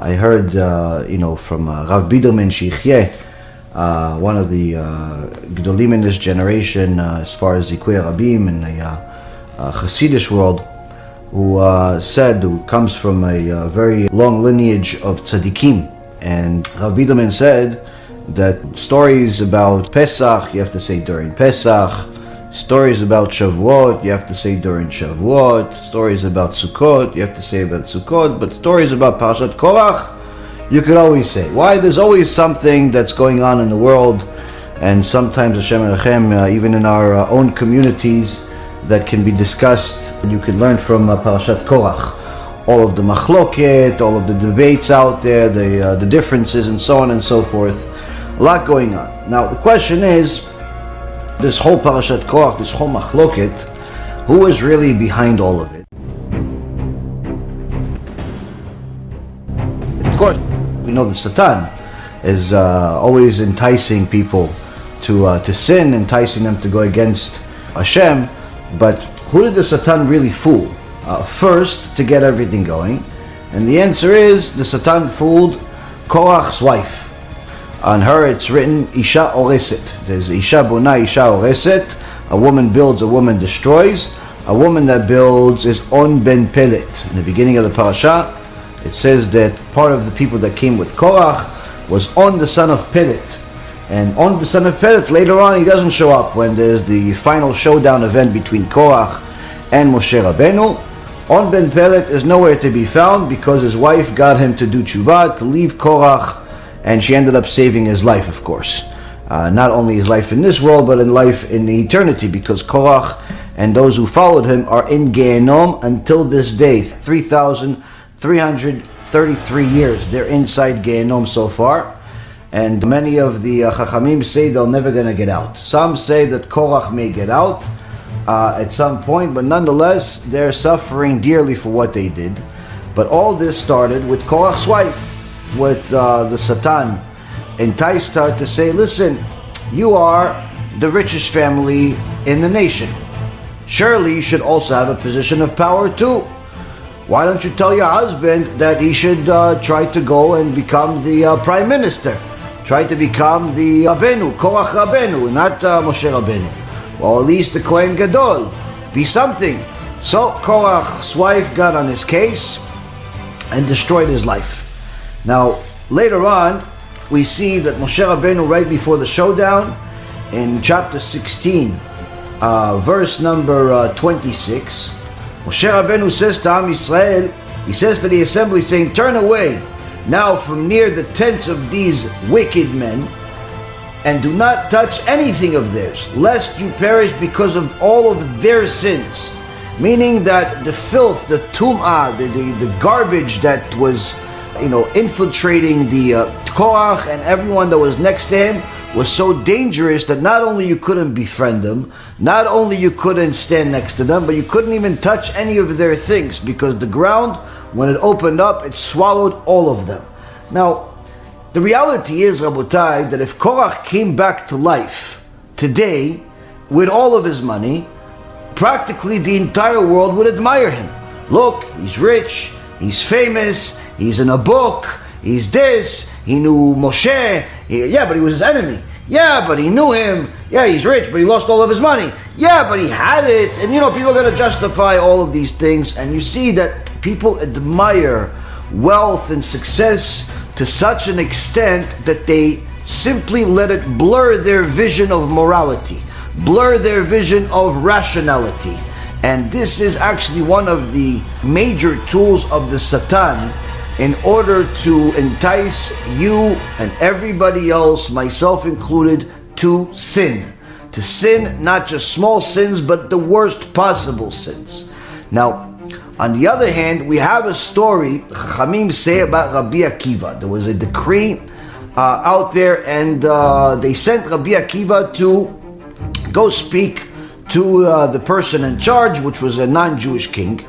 I heard, from Rav Biderman Shichyeh, one of the Gdolim in this generation, as far as Zikui Rabim in the Hasidish world, who comes from a very long lineage of tzaddikim. And Rav Biderman said that stories about Pesach, you have to say during Pesach. Stories about Shavuot, you have to say during Shavuot. Stories about Sukkot, you have to say about Sukkot. But stories about Parashat Korah, you could always say. Why? There's always something that's going on in the world, and sometimes Hashem Erechem, even in our own communities, that can be discussed. You can learn from Parashat Korah. All of the machloket, all of the debates out there, the differences, and so on and so forth. A lot going on. Now the question is, this whole Parashat Korah, this whole machloket, who is really behind all of it? Of course, we know the Satan is always enticing people to sin, enticing them to go against Hashem. But who did the Satan really fool? First, to get everything going. And the answer is, the Satan fooled Korach's wife. On her it's written, Isha Oreset. There's Isha Bona, Isha Oreset. A woman builds, a woman destroys. A woman that builds is On Ben Pelet. In the beginning of the parasha, it says that part of the people that came with Korach was On the son of Pelet. And On the son of Pelet, later on, he doesn't show up when there's the final showdown event between Korach and Moshe Rabbeinu. On Ben Pelet is nowhere to be found because his wife got him to do tshuva, to leave Korach, and she ended up saving his life, of course. Not only his life in this world, but in life in eternity, because Korach and those who followed him are in Gehenom until this day. 3,333 years they're inside Gehenom so far. And many of the Chachamim say they're never going to get out. Some say that Korach may get out at some point, but nonetheless, they're suffering dearly for what they did. But all this started with Korach's wife, with the Satan enticed her to say, listen, you are the richest family in the nation. Surely you should also have a position of power too. Why don't you tell your husband that he should try to go and become the prime minister? Try to become the Rabbeinu, Korach Rabbeinu, not Moshe Rabbeinu. Or at least the Kohen Gadol. Be something. So Korach's wife got on his case and destroyed his life. Now, later on, we see that Moshe Rabbeinu, right before the showdown, in chapter 16, verse number 26, Moshe Rabbeinu says to Am Yisrael, he says to the assembly, saying, turn away now from near the tents of these wicked men, and do not touch anything of theirs, lest you perish because of all of their sins. Meaning that the filth, the tum'ah, the garbage that was infiltrating the Korach and everyone that was next to him was so dangerous that not only you couldn't befriend them, not only you couldn't stand next to them, but you couldn't even touch any of their things, because the ground, when it opened up, it swallowed all of them. Now, the reality is, Rabotai, that if Korach came back to life today with all of his money, practically the entire world would admire him. Look, he's rich, he's famous, he's in a book, he's this, he knew Moshe, but he was his enemy. Yeah, but he knew him. Yeah, he's rich, but he lost all of his money. Yeah, but he had it. And people are going to justify all of these things. And you see that people admire wealth and success to such an extent that they simply let it blur their vision of morality, blur their vision of rationality. And this is actually one of the major tools of the Satan in order to entice you and everybody else, myself included, to sin. To sin, not just small sins, but the worst possible sins. Now, on the other hand, we have a story Chachamim say about Rabbi Akiva. There was a decree out there, and they sent Rabbi Akiva to go speak to the person in charge, which was a non-Jewish king.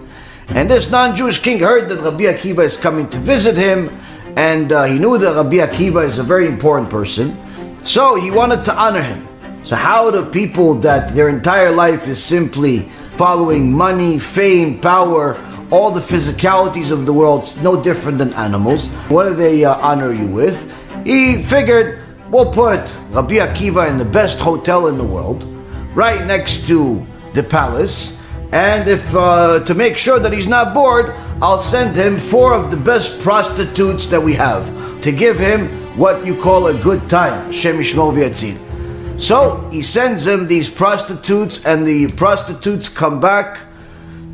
And this non-Jewish king heard that Rabbi Akiva is coming to visit him, and he knew that Rabbi Akiva is a very important person, so he wanted to honor him. So how do people that their entire life is simply following money, fame, power, all the physicalities of the world, it's no different than animals. What do they honor you with? He figured, we'll put Rabbi Akiva in the best hotel in the world, right next to the palace, and if to make sure that he's not bored, I'll send him 4 of the best prostitutes that we have to give him what you call a good time. Shem Yishmor V'Yatzil. So he sends him these prostitutes, and the prostitutes come back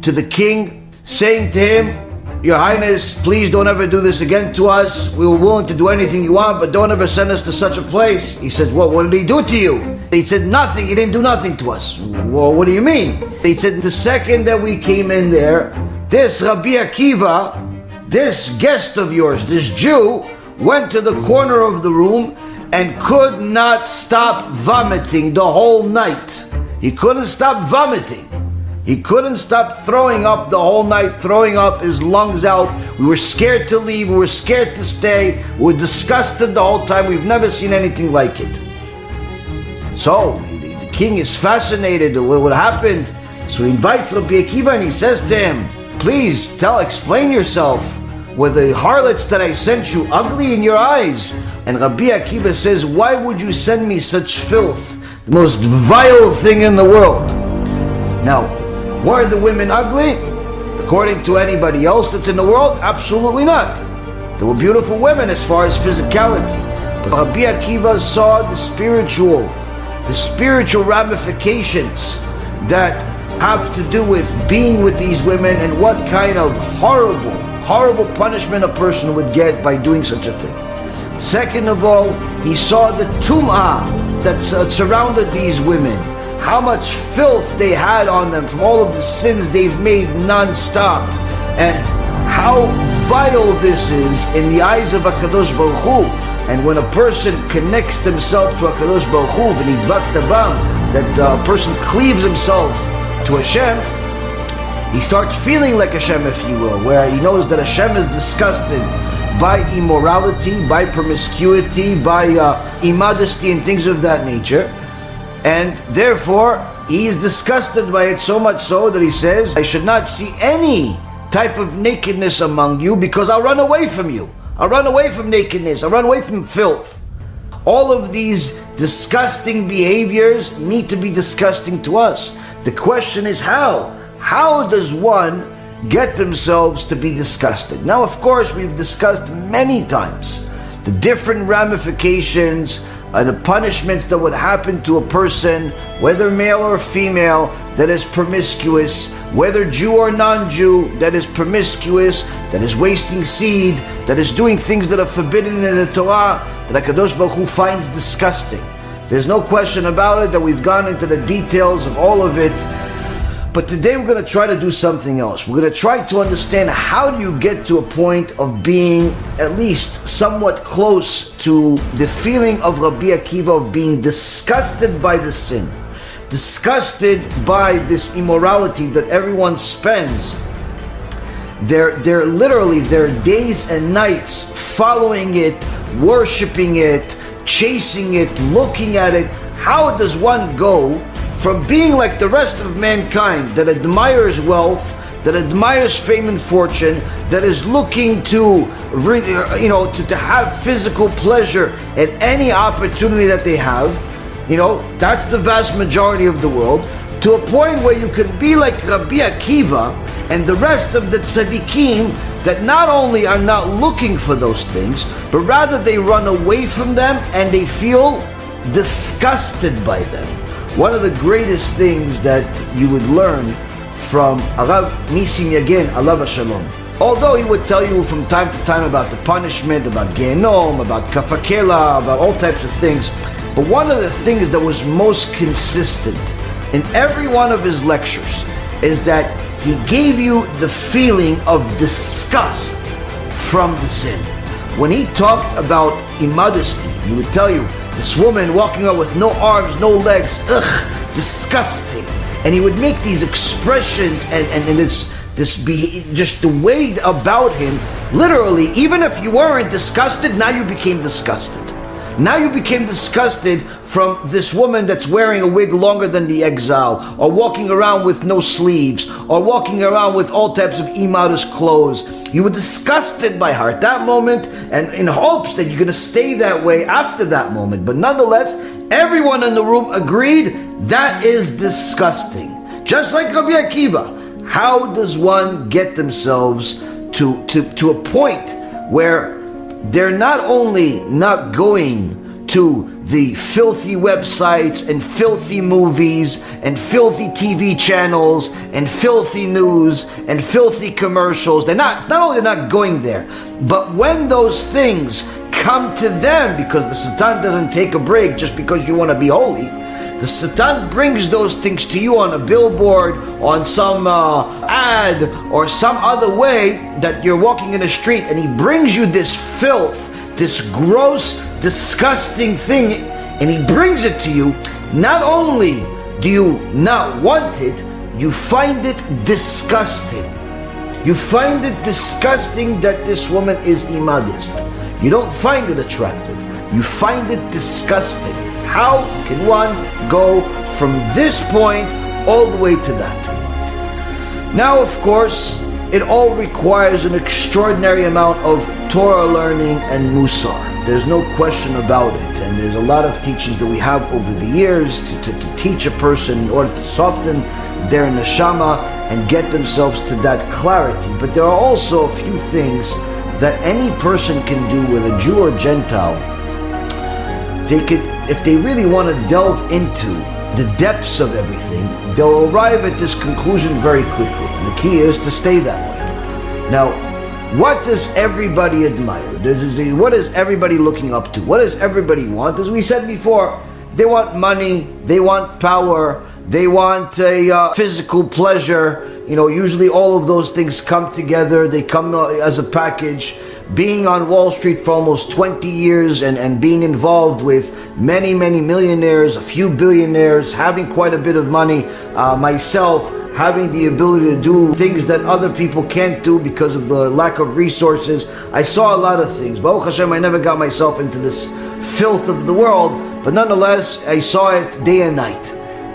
to the king saying to him, Your Highness, please don't ever do this again to us. We were willing to do anything you want, but don't ever send us to such a place. He said, well, what did he do to you? They said, nothing. He didn't do nothing to us. Well, what do you mean? They said, the second that we came in there, this Rabbi Akiva, this guest of yours, this Jew, went to the corner of the room and could not stop vomiting the whole night. He couldn't stop vomiting. He couldn't stop throwing up the whole night, throwing up his lungs out. We were scared to leave. We were scared to stay. We were disgusted the whole time. We've never seen anything like it. So the king is fascinated with what happened. So he invites Rabbi Akiva and he says to him, please explain yourself. Were the harlots that I sent you ugly in your eyes? And Rabbi Akiva says, why would you send me such filth? The most vile thing in the world. Now, were the women ugly? According to anybody else that's in the world? Absolutely not. There were beautiful women as far as physicality. But Rabbi Akiva saw the spiritual ramifications that have to do with being with these women and what kind of horrible punishment a person would get by doing such a thing. Second of all, he saw the tum'ah that surrounded these women. How much filth they had on them from all of the sins they've made non-stop, and how vital this is in the eyes of HaKadosh Baruch Hu. And when a person connects himself to HaKadosh Baruch Hu, that a person cleaves himself to Hashem, he starts feeling like Hashem, if you will, where he knows that Hashem is disgusted by immorality, by promiscuity, by immodesty and things of that nature. And therefore, he is disgusted by it, so much so that he says, I should not see any type of nakedness among you, because I'll run away from you. I'll run away from nakedness. I'll run away from filth. All of these disgusting behaviors need to be disgusting to us. The question is how? How does one get themselves to be disgusted? Now, of course, we've discussed many times the different ramifications, the punishments that would happen to a person, whether male or female, that is promiscuous, whether Jew or non-Jew, that is promiscuous, that is wasting seed, that is doing things that are forbidden in the Torah, that HaKadosh Baruch Hu finds disgusting. There's no question about it that we've gone into the details of all of it. But today we're going to try to do something else. We're going to try to understand, how do you get to a point of being at least somewhat close to the feeling of Rabbi Akiva, of being disgusted by the sin, disgusted by this immorality that everyone spends their days and nights following it, worshiping it, chasing it, looking at it. How does one go from being like the rest of mankind that admires wealth, that admires fame and fortune, that is looking to have physical pleasure at any opportunity that they have, that's the vast majority of the world, to a point where you can be like Rabbi Akiva and the rest of the tzaddikim that not only are not looking for those things, but rather they run away from them and they feel disgusted by them. One of the greatest things that you would learn from Arav Nisim Yagin, Alav Shalom, although he would tell you from time to time about the punishment, about Gehenom, about Kafakela, about all types of things, but one of the things that was most consistent in every one of his lectures is that he gave you the feeling of disgust from the sin. When he talked about immodesty, he would tell you, this woman walking around with no arms, no legs, disgusting. And he would make these expressions and just the way about him, literally, even if you weren't disgusted, now you became disgusted. Now you became disgusted from this woman that's wearing a wig longer than the exile, or walking around with no sleeves, or walking around with all types of immodest clothes. You were disgusted by her at that moment, and in hopes that you're going to stay that way after that moment. But nonetheless, everyone in the room agreed that is disgusting. Just like Rabbi Akiva, how does one get themselves to a point where they're not only not going to the filthy websites and filthy movies and filthy TV channels and filthy news and filthy commercials. Not only they're not going there, but when those things come to them, because the Satan doesn't take a break just because you want to be holy, the Satan brings those things to you on a billboard, on some ad, or some other way that you're walking in the street, and he brings you this filth, this gross, disgusting thing, and he brings it to you. Not only do you not want it, you find it disgusting. You find it disgusting that this woman is immodest. You don't find it attractive. You find it disgusting. How can one go from this point all the way to that? Now, of course, it all requires an extraordinary amount of Torah learning and Musar. There's no question about it. And there's a lot of teachings that we have over the years to teach a person in order to soften their neshama and get themselves to that clarity. But there are also a few things that any person can do, whether Jew or Gentile. They could, if they really want to delve into the depths of everything, they'll arrive at this conclusion very quickly. And the key is to stay that way. Now, what does everybody admire? What is everybody looking up to? What does everybody want? As we said before, they want money, they want power, they want a physical pleasure. You know, usually all of those things come together. They come as a package. Being on Wall Street for almost 20 years and being involved with many millionaires, a few billionaires, having quite a bit of money, myself, having the ability to do things that other people can't do because of the lack of resources. I saw a lot of things. Baruch HaShem, I never got myself into this filth of the world, but nonetheless, I saw it day and night.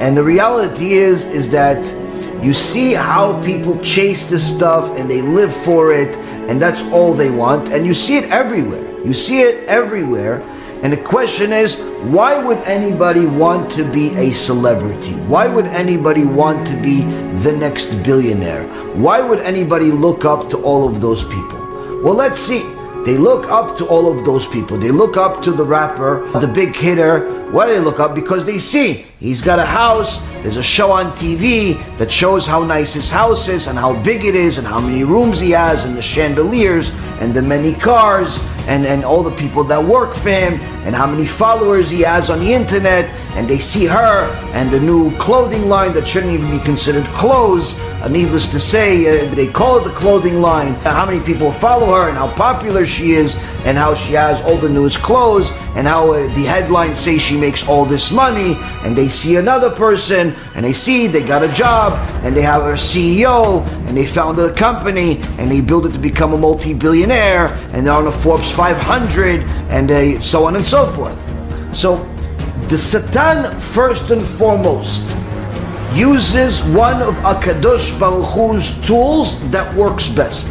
And the reality is that you see how people chase this stuff and they live for it, and that's all they want. And you see it everywhere. You see it everywhere. And the question is, why would anybody want to be a celebrity? Why would anybody want to be the next billionaire? Why would anybody look up to all of those people? Well, let's see. They look up to all of those people. They look up to the rapper, the big hitter. Why do they look up? Because they see he's got a house. There's a show on TV that shows how nice his house is and how big it is and how many rooms he has and the chandeliers and the many cars and all the people that work for him and how many followers he has on the internet. And they see her and the new clothing line that shouldn't even be considered clothes. Needless to say, they call it the clothing line. How many people follow her and how popular she is and how she has all the newest clothes and how the headlines say she makes all this money. And they see another person and they see they got a job and they have a CEO and they founded a company and they built it to become a multi-billionaire and they're on a Forbes 500 and they so on and so forth. So the Satan, first and foremost, uses one of HaKadosh Baruch Hu's tools that works best.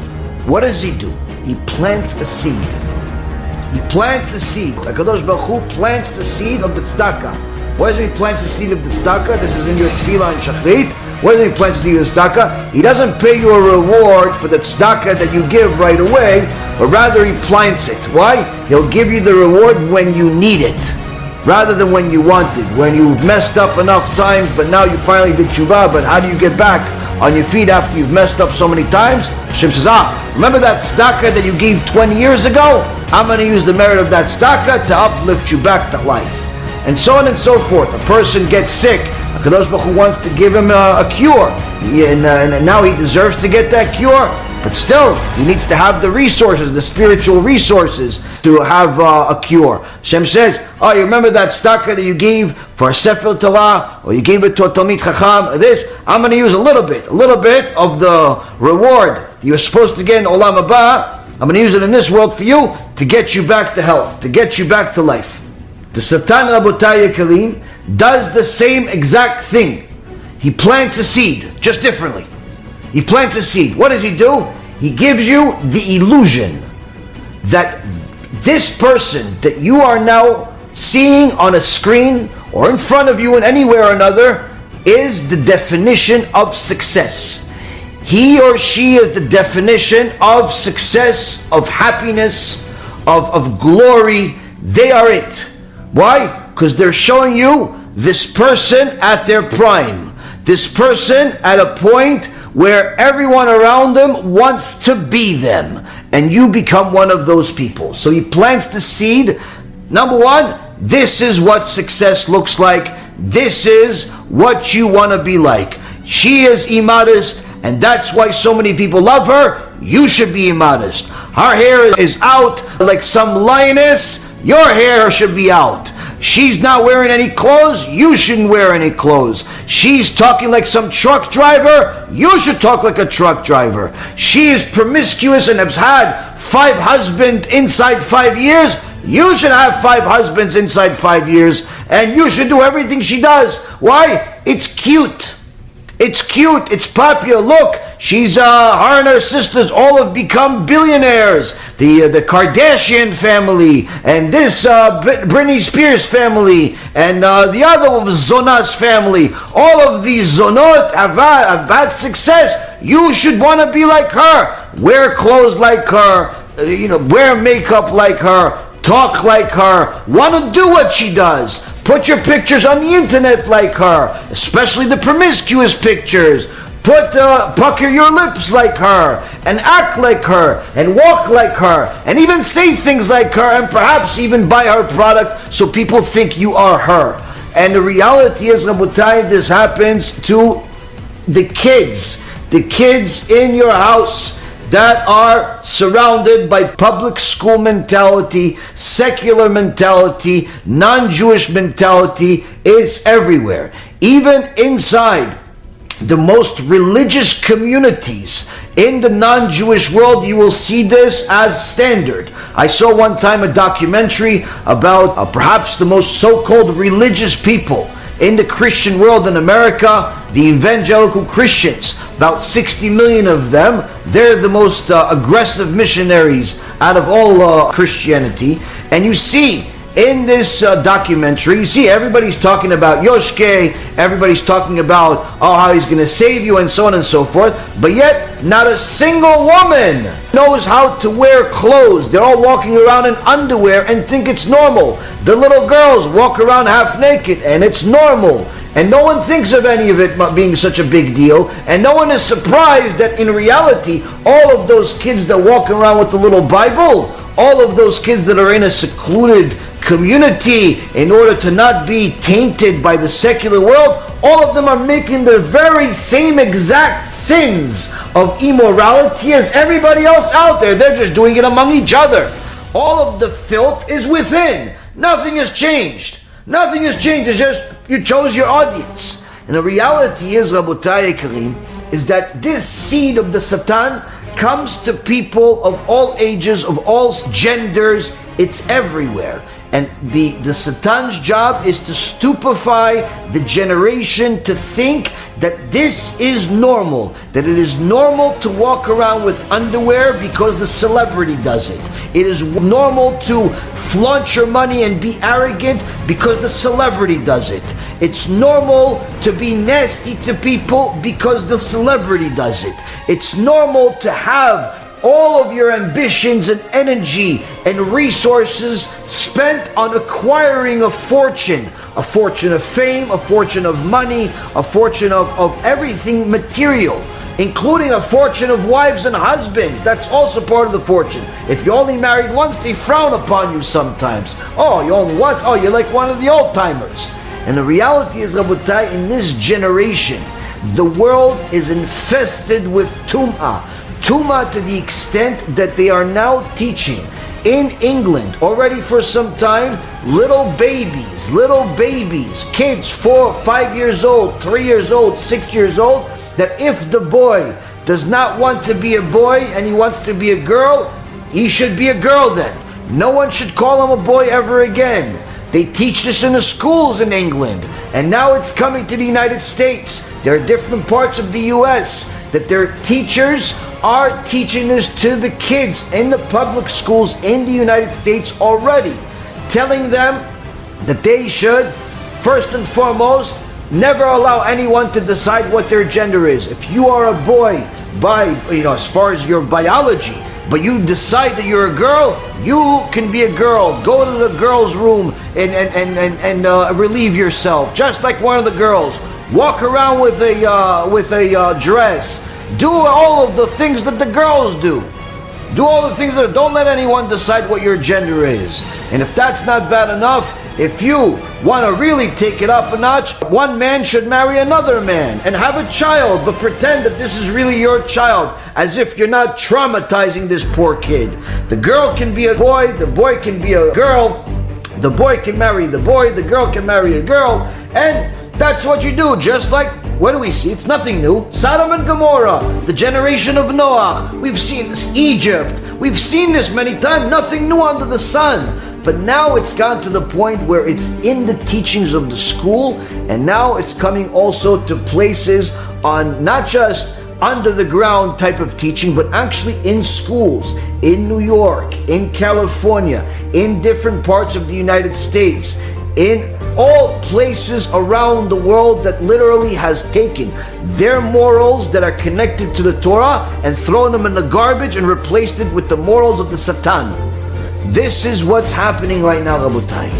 What does he do? He plants a seed. He plants a seed. HaKadosh Baruch Hu plants the seed of the tzedakah. Why does he plant the seed of the tzedakah? This is in your tefillah and shachrit. Why does he plant the seed of the tzedakah? He doesn't pay you a reward for the tzedakah that you give right away, but rather he plants it. Why? He'll give you the reward when you need it, rather than when you want it. When you've messed up enough times, but now you finally did Teshuva, but how do you get back on your feet after you've messed up so many times? Hashem says, remember that tzedakah that you gave 20 years ago? I'm going to use the merit of that tzedakah to uplift you back to life. And so on and so forth. A person gets sick. HaKadosh Baruch Hu wants to give him a cure. And now he deserves to get that cure. But still, he needs to have the resources, the spiritual resources, to have a cure. Hashem says, you remember that tzedakah that you gave for a Sefer Torah, or you gave it to a Talmid Chacham, this? I'm going to use a little bit of the reward that you're supposed to get in Olam Haba. I'm going to use it in this world for you to get you back to health, to get you back to life. The Satan, Rabotai Yekarim, does the same exact thing. He plants a seed, just differently. He plants a seed. What does he do? He gives you the illusion that this person that you are now seeing on a screen or in front of you in anywhere or another is the definition of success. He or she is the definition of success, of happiness, of glory. They are it. Why? Because they're showing you this person at their prime. This person at a point where everyone around them wants to be them. And you become one of those people. So he plants the seed. Number one, this is what success looks like. This is what you want to be like. She is immodest, and that's why so many people love her. You should be immodest. Her hair is out like some lioness. Your hair should be out. She's not wearing any clothes. You shouldn't wear any clothes. She's talking like some truck driver. You should talk like a truck driver. She is promiscuous and has had 5 husbands inside 5 years. You should have 5 husbands inside 5 years. And you should do everything she does. Why? It's cute. It's cute. It's popular. Look, she's her and her sisters all have become billionaires. The Kardashian family, and this Britney Spears family, and the other one, Zona's family. All of these Zonot have had success. You should want to be like her. Wear clothes like her. Wear makeup like her. Talk like her. Want to do what she does. Put your pictures on the internet like her, especially the promiscuous pictures. Pucker your lips like her, and act like her, and walk like her, and even say things like her, and perhaps even buy her product so people think you are her. And the reality is, Rabotai, this happens to the kids in your house that are surrounded by public school mentality, secular mentality, non-Jewish mentality. It's everywhere. Even inside the most religious communities in the non-Jewish world, you will see this as standard. I saw one time a documentary about perhaps the most so-called religious people in the Christian world in America, the evangelical Christians. About 60 million of them. They're the most aggressive missionaries out of all Christianity. And you see in this documentary, you see everybody's talking about Yoshke, everybody's talking about how he's going to save you and so on and so forth, but yet not a single woman knows how to wear clothes. They're all walking around in underwear and think it's normal. The little girls walk around half naked and it's normal. And no one thinks of any of it being such a big deal. And no one is surprised that in reality, all of those kids that walk around with the little Bible, all of those kids that are in a secluded community in order to not be tainted by the secular world, all of them are making the very same exact sins of immorality as everybody else out there. They're just doing it among each other. All of the filth is within. Nothing has changed. Nothing has changed. It's just you chose your audience. And the reality is, Rabotai Karim, is that this seed of the Satan comes to people of all ages, of all genders. It's everywhere. And the Satan's job is to stupefy the generation to think that this is normal, that it is normal to walk around with underwear because the celebrity does it. It is normal to flaunt your money and be arrogant because the celebrity does it. It's normal to be nasty to people because the celebrity does it. It's normal to have all of your ambitions and energy and resources spent on acquiring a fortune of fame, a fortune of money, a fortune of everything material, including a fortune of wives and husbands. That's also part of the fortune. If you only married once, they frown upon you sometimes. Oh, you only once? Oh, you're like one of the old timers. And the reality is, Rabotai, in this generation, the world is infested with tum'ah. Tum'ah to the extent that they are now teaching in England already for some time, little babies, kids 4, 5 years old, 3 years old, 6 years old, that if the boy does not want to be a boy and he wants to be a girl, he should be a girl then. No one should call him a boy ever again. They teach this in the schools in England, and now it's coming to the United States. There are different parts of the US that their teachers are teaching this to the kids in the public schools in the United States already, telling them that they should, first and foremost, never allow anyone to decide what their gender is. If you are a boy by, as far as your biology, but you decide that you're a girl, you can be a girl. Go to the girls' room and relieve yourself, just like one of the girls. Walk around with a dress. Do all of the things that the girls do. Do all the things that don't let anyone decide what your gender is. And if that's not bad enough, if you want to really take it up a notch, one man should marry another man and have a child, but pretend that this is really your child, as if you're not traumatizing this poor kid. The girl can be a boy, the boy can be a girl, the boy can marry the boy, the girl can marry a girl, and that's what you do. Just like, what do we see? It's nothing new. Sodom and Gomorrah, the generation of Noah. We've seen this, Egypt. We've seen this many times. Nothing new under the sun. But now it's gone to the point where it's in the teachings of the school, and now it's coming also to places on not just under the ground type of teaching, but actually in schools, in New York, in California, in different parts of the United States, in all places around the world that literally has taken their morals that are connected to the Torah and thrown them in the garbage and replaced it with the morals of the Satan. This is what's happening right now, Rabotai.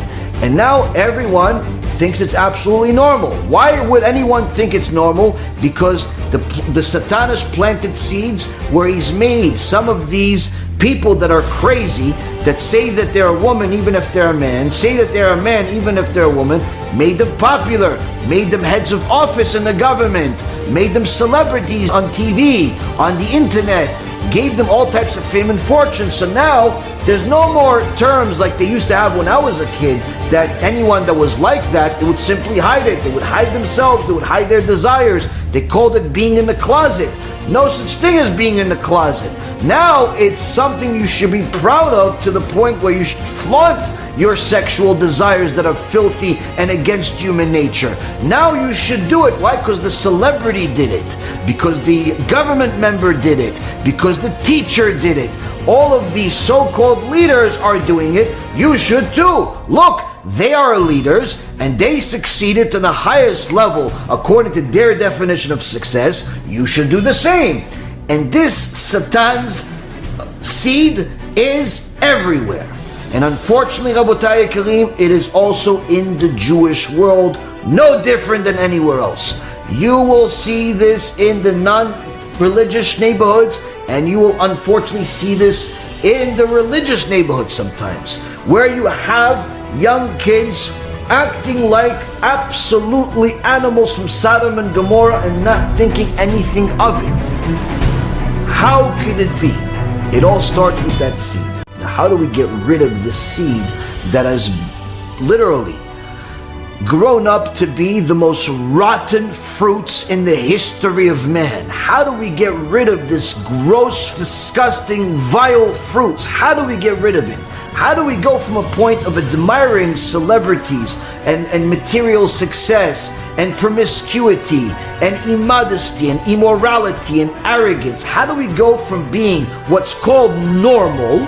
And now everyone thinks it's absolutely normal. Why would anyone think it's normal? Because the Satan has planted seeds where he's made some of these people that are crazy, that say that they're a woman even if they're a man, say that they're a man even if they're a woman, made them popular, made them heads of office in the government, made them celebrities on TV, on the internet, gave them all types of fame and fortune. So now there's no more terms like they used to have when I was a kid, that anyone that was like that, they would simply hide it. They would hide themselves, they would hide their desires. They called it being in the closet. No such thing as being in the closet. Now it's something you should be proud of, to the point where you should flaunt your sexual desires that are filthy and against human nature. Now you should do it. Why? Because the celebrity did it, because the government member did it, because the teacher did it. All of these so-called leaders are doing it. You should too. Look, they are leaders and they succeeded to the highest level according to their definition of success. You should do the same. And this Satan's seed is everywhere. And unfortunately, Rabotai Karim, it is also in the Jewish world, no different than anywhere else. You will see this in the non-religious neighborhoods, and you will unfortunately see this in the religious neighborhoods sometimes, where you have young kids acting like absolutely animals from Sodom and Gomorrah and not thinking anything of it. How can it be? It all starts with that seed. Now, how do we get rid of the seed that has literally grown up to be the most rotten fruits in the history of man? How do we get rid of this gross, disgusting, vile fruits? How do we get rid of it? How do we go from a point of admiring celebrities and material success and promiscuity and immodesty and immorality and arrogance? How do we go from being what's called normal,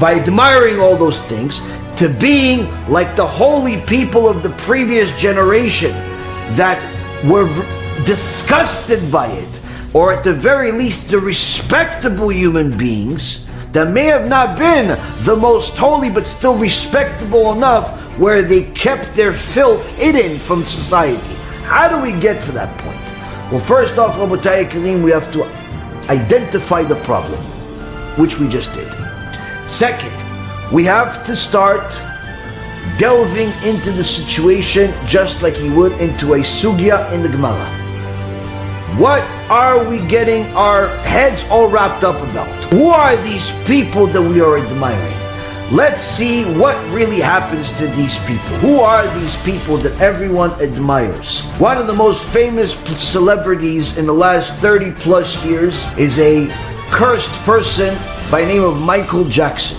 by admiring all those things, to being like the holy people of the previous generation that were disgusted by it, or at the very least the respectable human beings that may have not been the most holy but still respectable enough where they kept their filth hidden from society? How do we get to that point? Well, first off, Rabotai Karim, we have to identify the problem, which we just did. Second, we have to start delving into the situation just like you would into a sugya in the Gemara. What are we getting our heads all wrapped up about? Who are these people that we are admiring? Let's see what really happens to these people. Who are these people that everyone admires? One of the most famous celebrities in the last 30 plus years is a cursed person by the name of Michael Jackson.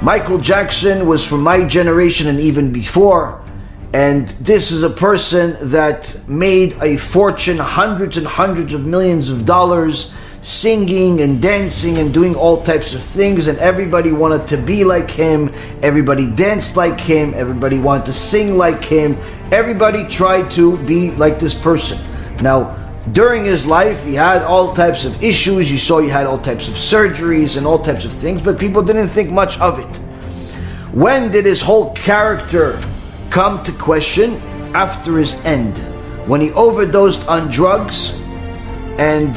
Michael Jackson was from my generation and even before, and this is a person that made a fortune, hundreds and hundreds of millions of dollars, singing and dancing and doing all types of things, and everybody wanted to be like him, everybody danced like him, everybody wanted to sing like him, everybody tried to be like this person. Now, during his life, he had all types of issues. You saw he had all types of surgeries and all types of things, but people didn't think much of it. When did his whole character come to question? After his end, when he overdosed on drugs, and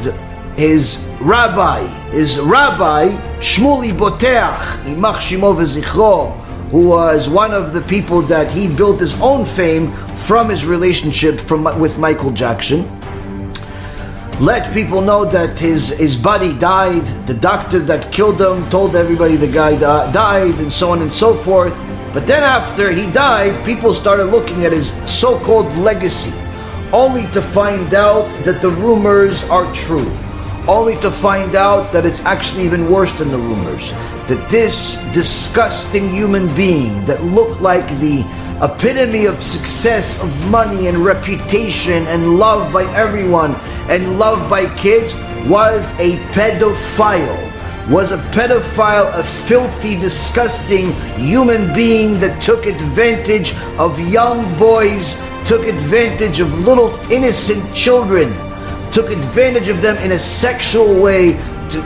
his rabbi, Shmuli Boteach, Yimach Shimo v'zichro, who was one of the people that he built his own fame from his relationship with Michael Jackson, let people know that his buddy died. The doctor that killed him told everybody the guy died, and so on and so forth. But then after he died, people started looking at his so-called legacy, only to find out that the rumors are true, only to find out that it's actually even worse than the rumors, that this disgusting human being that looked like the epitome of success, of money and reputation and love by everyone and loved by kids, was a pedophile, a filthy, disgusting human being that took advantage of young boys, took advantage of little innocent children, took advantage of them in a sexual way, to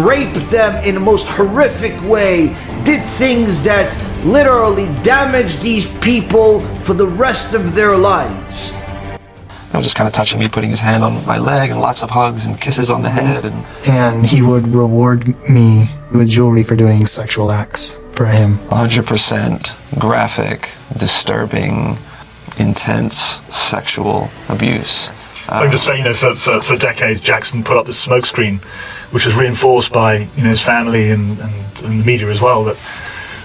rape them in the most horrific way, did things that literally damaged these people for the rest of their lives. Just kind of touching me, putting his hand on my leg, and lots of hugs and kisses on the head. And he would reward me with jewelry for doing sexual acts for him. 100% graphic, disturbing, intense sexual abuse. I can just say, for decades, Jackson put up this smokescreen, which was reinforced by, his family and the media as well, that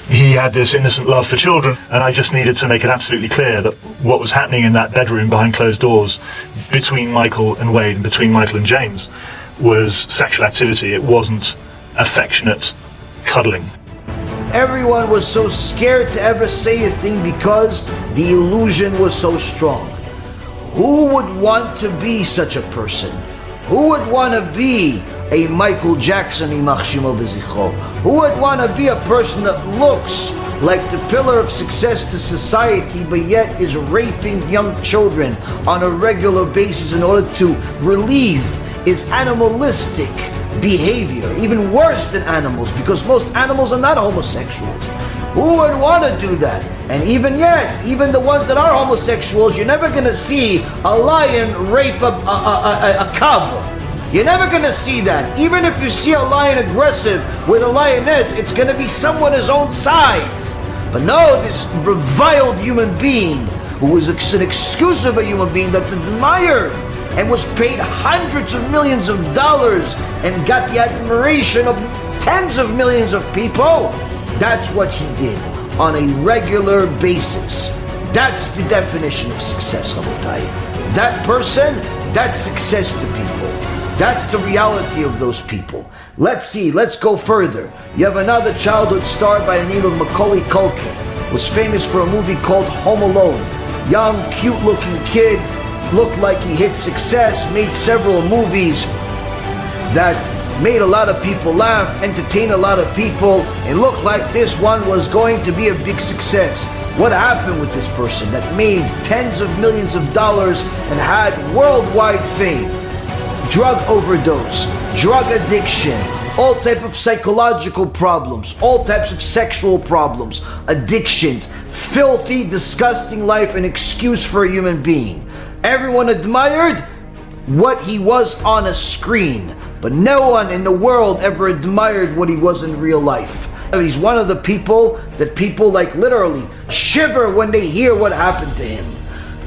he had this innocent love for children, and I just needed to make it absolutely clear that what was happening in that bedroom behind closed doors between Michael and Wade and between Michael and James was sexual activity. It wasn't affectionate cuddling. Everyone was so scared to ever say a thing because the illusion was so strong. Who would want to be such a person? Who would want to be a Michael Jackson, Yimach Shimo v'zichro? Who would want to be a person that looks like the pillar of success to society, but yet is raping young children on a regular basis in order to relieve his animalistic behavior, even worse than animals, because most animals are not homosexuals? Who would want to do that? And even yet, even the ones that are homosexuals, you're never going to see a lion rape a cub. You're never going to see that. Even if you see a lion aggressive with a lioness, it's going to be someone his own size. But no, this reviled human being, who is an excuse of a human being that's admired and was paid hundreds of millions of dollars and got the admiration of tens of millions of people, that's what he did on a regular basis. That's the definition of success, Rabotai. That person, that's success to people. That's the reality of those people. Let's go further. You have another childhood star by the name of Macaulay Culkin, was famous for a movie called Home Alone. Young, cute-looking kid, looked like he hit success, made several movies that made a lot of people laugh, entertained a lot of people. It looked like this one was going to be a big success. What happened with this person that made tens of millions of dollars and had worldwide fame? Drug overdose, drug addiction, all types of psychological problems, all types of sexual problems, addictions, filthy, disgusting life, an excuse for a human being. Everyone admired what he was on a screen, but no one in the world ever admired what he was in real life. He's one of the people that people literally shiver when they hear what happened to him.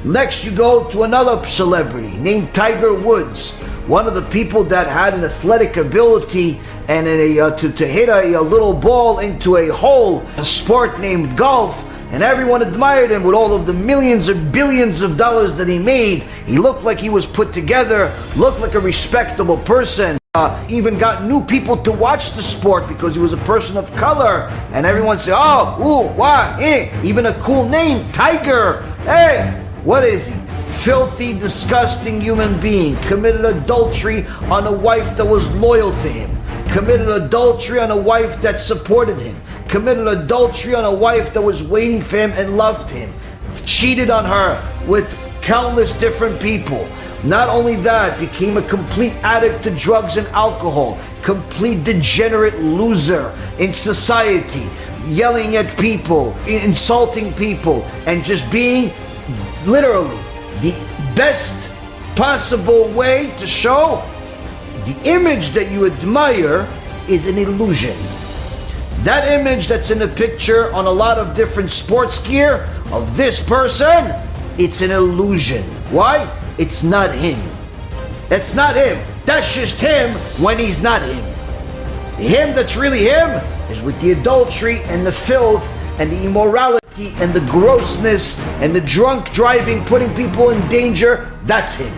Next you go to another celebrity named Tiger Woods, one of the people that had an athletic ability and to hit a little ball into a hole, a sport named golf, and everyone admired him with all of the millions or billions of dollars that he made. He looked like he was put together, looked like a respectable person. Even got new people to watch the sport because he was a person of color, and everyone said, oh, ooh, why, even a cool name, Tiger. Hey, what is he? Filthy, disgusting human being. Committed adultery on a wife that was loyal to him. Committed adultery on a wife that supported him. Committed adultery on a wife that was waiting for him and loved him. Cheated on her with countless different people. Not only that, became a complete addict to drugs and alcohol, complete degenerate loser in society, yelling at people, insulting people, and just being literally the best possible way to show the image that you admire is an illusion. That image that's in the picture on a lot of different sports gear of this person, it's an illusion. Why? It's not him. That's not him. That's just him when he's not him. Him that's really him is with the adultery and the filth and the immorality and the grossness and the drunk driving, putting people in danger. That's him.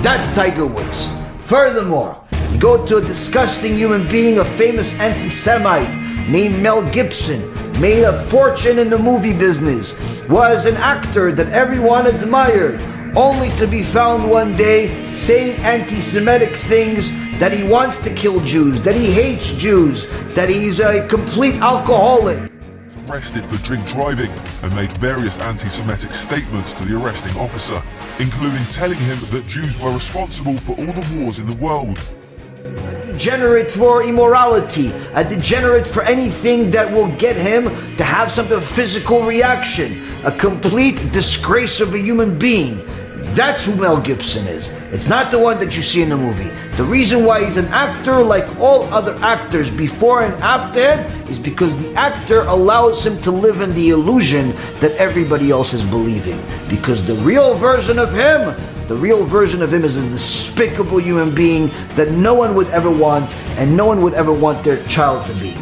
That's Tiger Woods. Furthermore, you go to a disgusting human being, a famous anti-Semite named Mel Gibson, made a fortune in the movie business, was an actor that everyone admired, only to be found one day saying anti-Semitic things, that he wants to kill Jews, that he hates Jews, that he's a complete alcoholic. Arrested for drink driving and made various anti-Semitic statements to the arresting officer, including telling him that Jews were responsible for all the wars in the world. Degenerate for immorality, a degenerate for anything that will get him to have some sort of physical reaction, a complete disgrace of a human being. That's who Mel Gibson is. It's not the one that you see in the movie. The reason why he's an actor like all other actors before and after him is because the actor allows him to live in the illusion that everybody else is believing. Because the real version of him is a despicable human being that no one would ever want, and no one would ever want their child to be.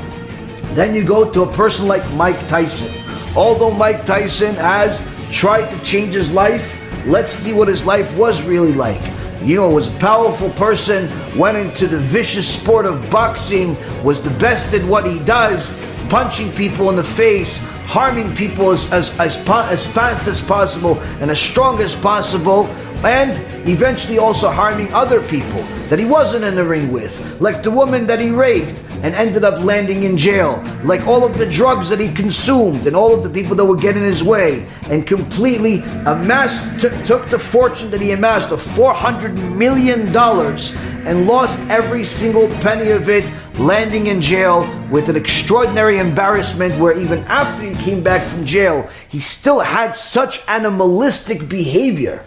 Then you go to a person like Mike Tyson. Although Mike Tyson has tried to change his life, let's see what his life was really like. You know, was a powerful person, went into the vicious sport of boxing, was the best at what he does, punching people in the face, harming people as fast as possible and as strong as possible, and eventually also harming other people that he wasn't in the ring with, like the woman that he raped and ended up landing in jail, like all of the drugs that he consumed and all of the people that would get in his way, and completely took the fortune that he amassed of $400 million and lost every single penny of it, landing in jail with an extraordinary embarrassment where even after he came back from jail, he still had such animalistic behavior.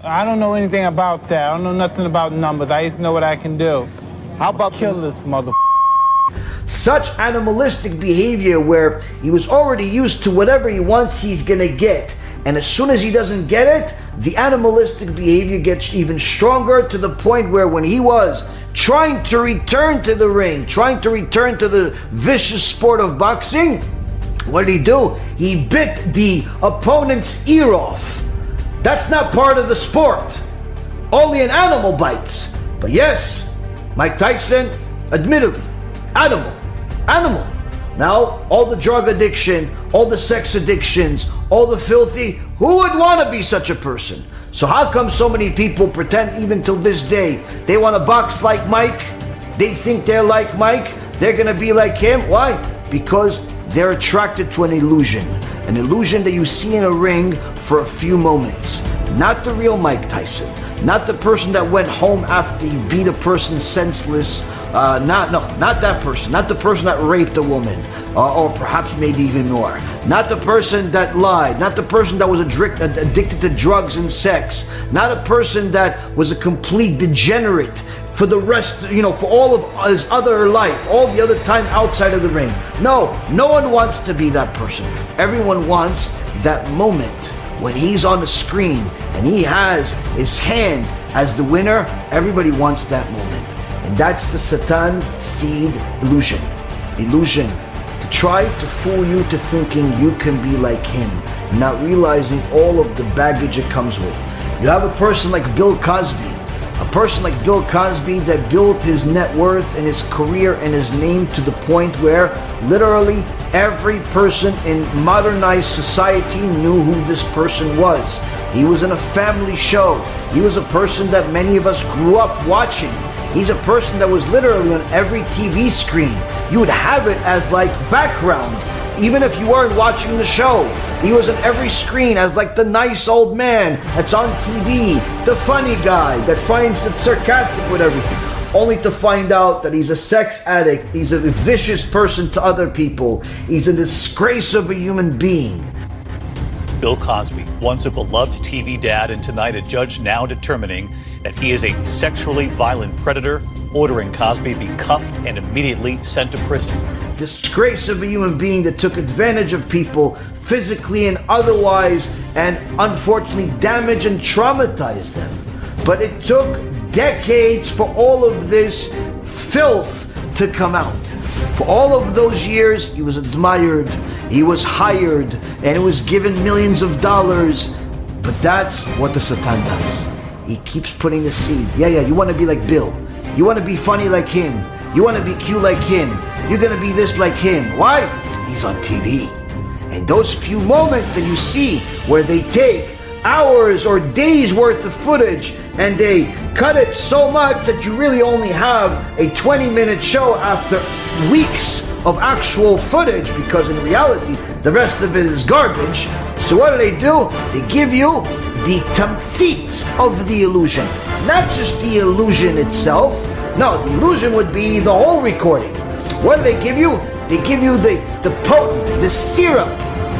I don't know anything about that. I don't know nothing about numbers. I just know what I can do. How about kill this mother? Such animalistic behavior where he was already used to whatever he wants, he's gonna get. And as soon as he doesn't get it, the animalistic behavior gets even stronger, to the point where when he was trying to return to the ring, trying to return to the vicious sport of boxing, what did he do? He bit the opponent's ear off. That's not part of the sport. Only an animal bites. But yes, Mike Tyson, admittedly, animal. Now, all the drug addiction, all the sex addictions, all the filthy, who would want to be such a person? So how come so many people pretend even till this day, they want to box like Mike, they think they're like Mike, they're going to be like him? Why? Because they're attracted to an illusion that you see in a ring for a few moments. Not the real Mike Tyson, not the person that went home after he beat a person senseless, not that person, not the person that raped a woman, or perhaps maybe even more, not the person that lied, not the person that was addicted to drugs and sex, not a person that was a complete degenerate for the rest, for all of his other life, all the other time outside of the ring. No one wants to be that person. Everyone wants that moment when he's on the screen and he has his hand as the winner. Everybody wants that moment. And that's the Satan's seed illusion. To try to fool you to thinking you can be like him, not realizing all of the baggage it comes with. You have a person like Bill Cosby, A person like Bill Cosby that built his net worth and his career and his name to the point where literally every person in modernized society knew who this person was. He was in a family show. He was a person that many of us grew up watching. He's a person that was literally on every TV screen. You would have it as like background, even if you weren't watching the show. He was on every screen as like the nice old man that's on TV, the funny guy that finds it sarcastic with everything, only to find out that he's a sex addict, he's a vicious person to other people, he's a disgrace of a human being. Bill Cosby, once a beloved TV dad and tonight a judge now determining that he is a sexually violent predator, ordering Cosby be cuffed and immediately sent to prison. Disgrace of a human being that took advantage of people physically and otherwise, and unfortunately damaged and traumatized them. But it took decades for all of this filth to come out. For all of those years, he was admired, he was hired, and he was given millions of dollars. But that's what the Satan does. He keeps putting the seed. Yeah, you want to be like Bill. You want to be funny like him. You want to be cute like him. You're going to be this like him. Why? He's on TV. And those few moments that you see where they take hours or days worth of footage and they cut it so much that you really only have a 20-minute show after weeks of actual footage, because in reality the rest of it is garbage. So what do? They give you the tamtzit of the illusion, not just the illusion itself. No, the illusion would be the whole recording. What do they give you? They give you the potent, the syrup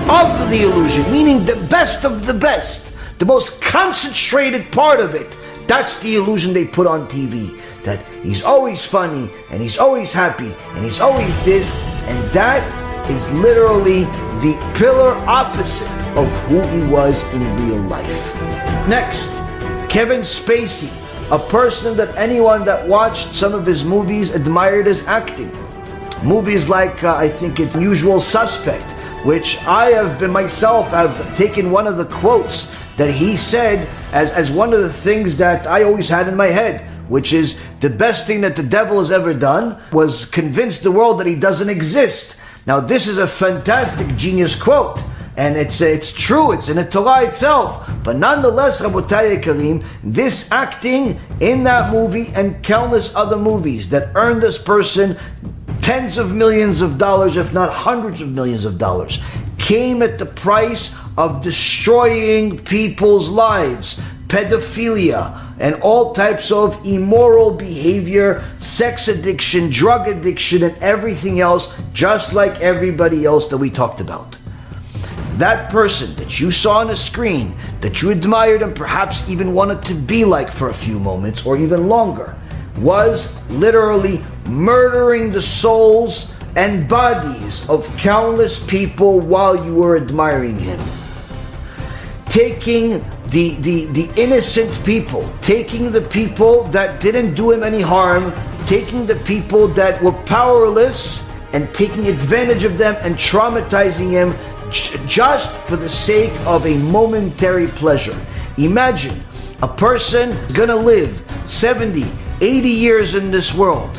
of the illusion, meaning the best of the best, the most concentrated part of it. That's the illusion they put on TV, that he's always funny, and he's always happy, and he's always this, and that is literally the pillar opposite of who he was in real life. Next, Kevin Spacey, a person that anyone that watched some of his movies admired his acting. Movies like, I think it's Usual Suspect, which I have been myself, have taken one of the quotes that he said as one of the things that I always had in my head, which is the best thing that the devil has ever done was convince the world that he doesn't exist. Now this is a fantastic genius quote, and it's true, it's in the Torah itself. But nonetheless, Rabotai Karim, this acting in that movie and countless other movies that earned this person tens of millions of dollars, if not hundreds of millions of dollars, came at the price of destroying people's lives, pedophilia, and all types of immoral behavior, sex addiction, drug addiction, and everything else, just like everybody else that we talked about. That person that you saw on a screen, that you admired and perhaps even wanted to be like for a few moments or even longer, was literally murdering the souls and bodies of countless people while you were admiring him. Taking the innocent people, taking the people that didn't do him any harm, taking the people that were powerless and taking advantage of them and traumatizing him just for the sake of a momentary pleasure. Imagine a person gonna live 70, 80 years in this world,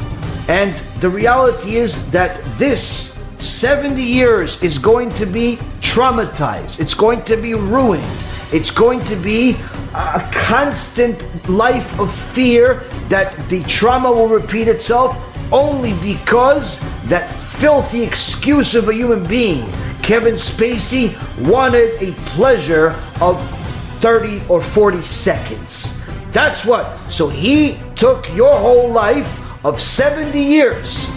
and the reality is that this 70 years is going to be traumatized, it's going to be ruined, it's going to be a constant life of fear that the trauma will repeat itself, only because that filthy excuse of a human being, Kevin Spacey, wanted a pleasure of 30 or 40 seconds. That's what. So he took your whole life of 70 years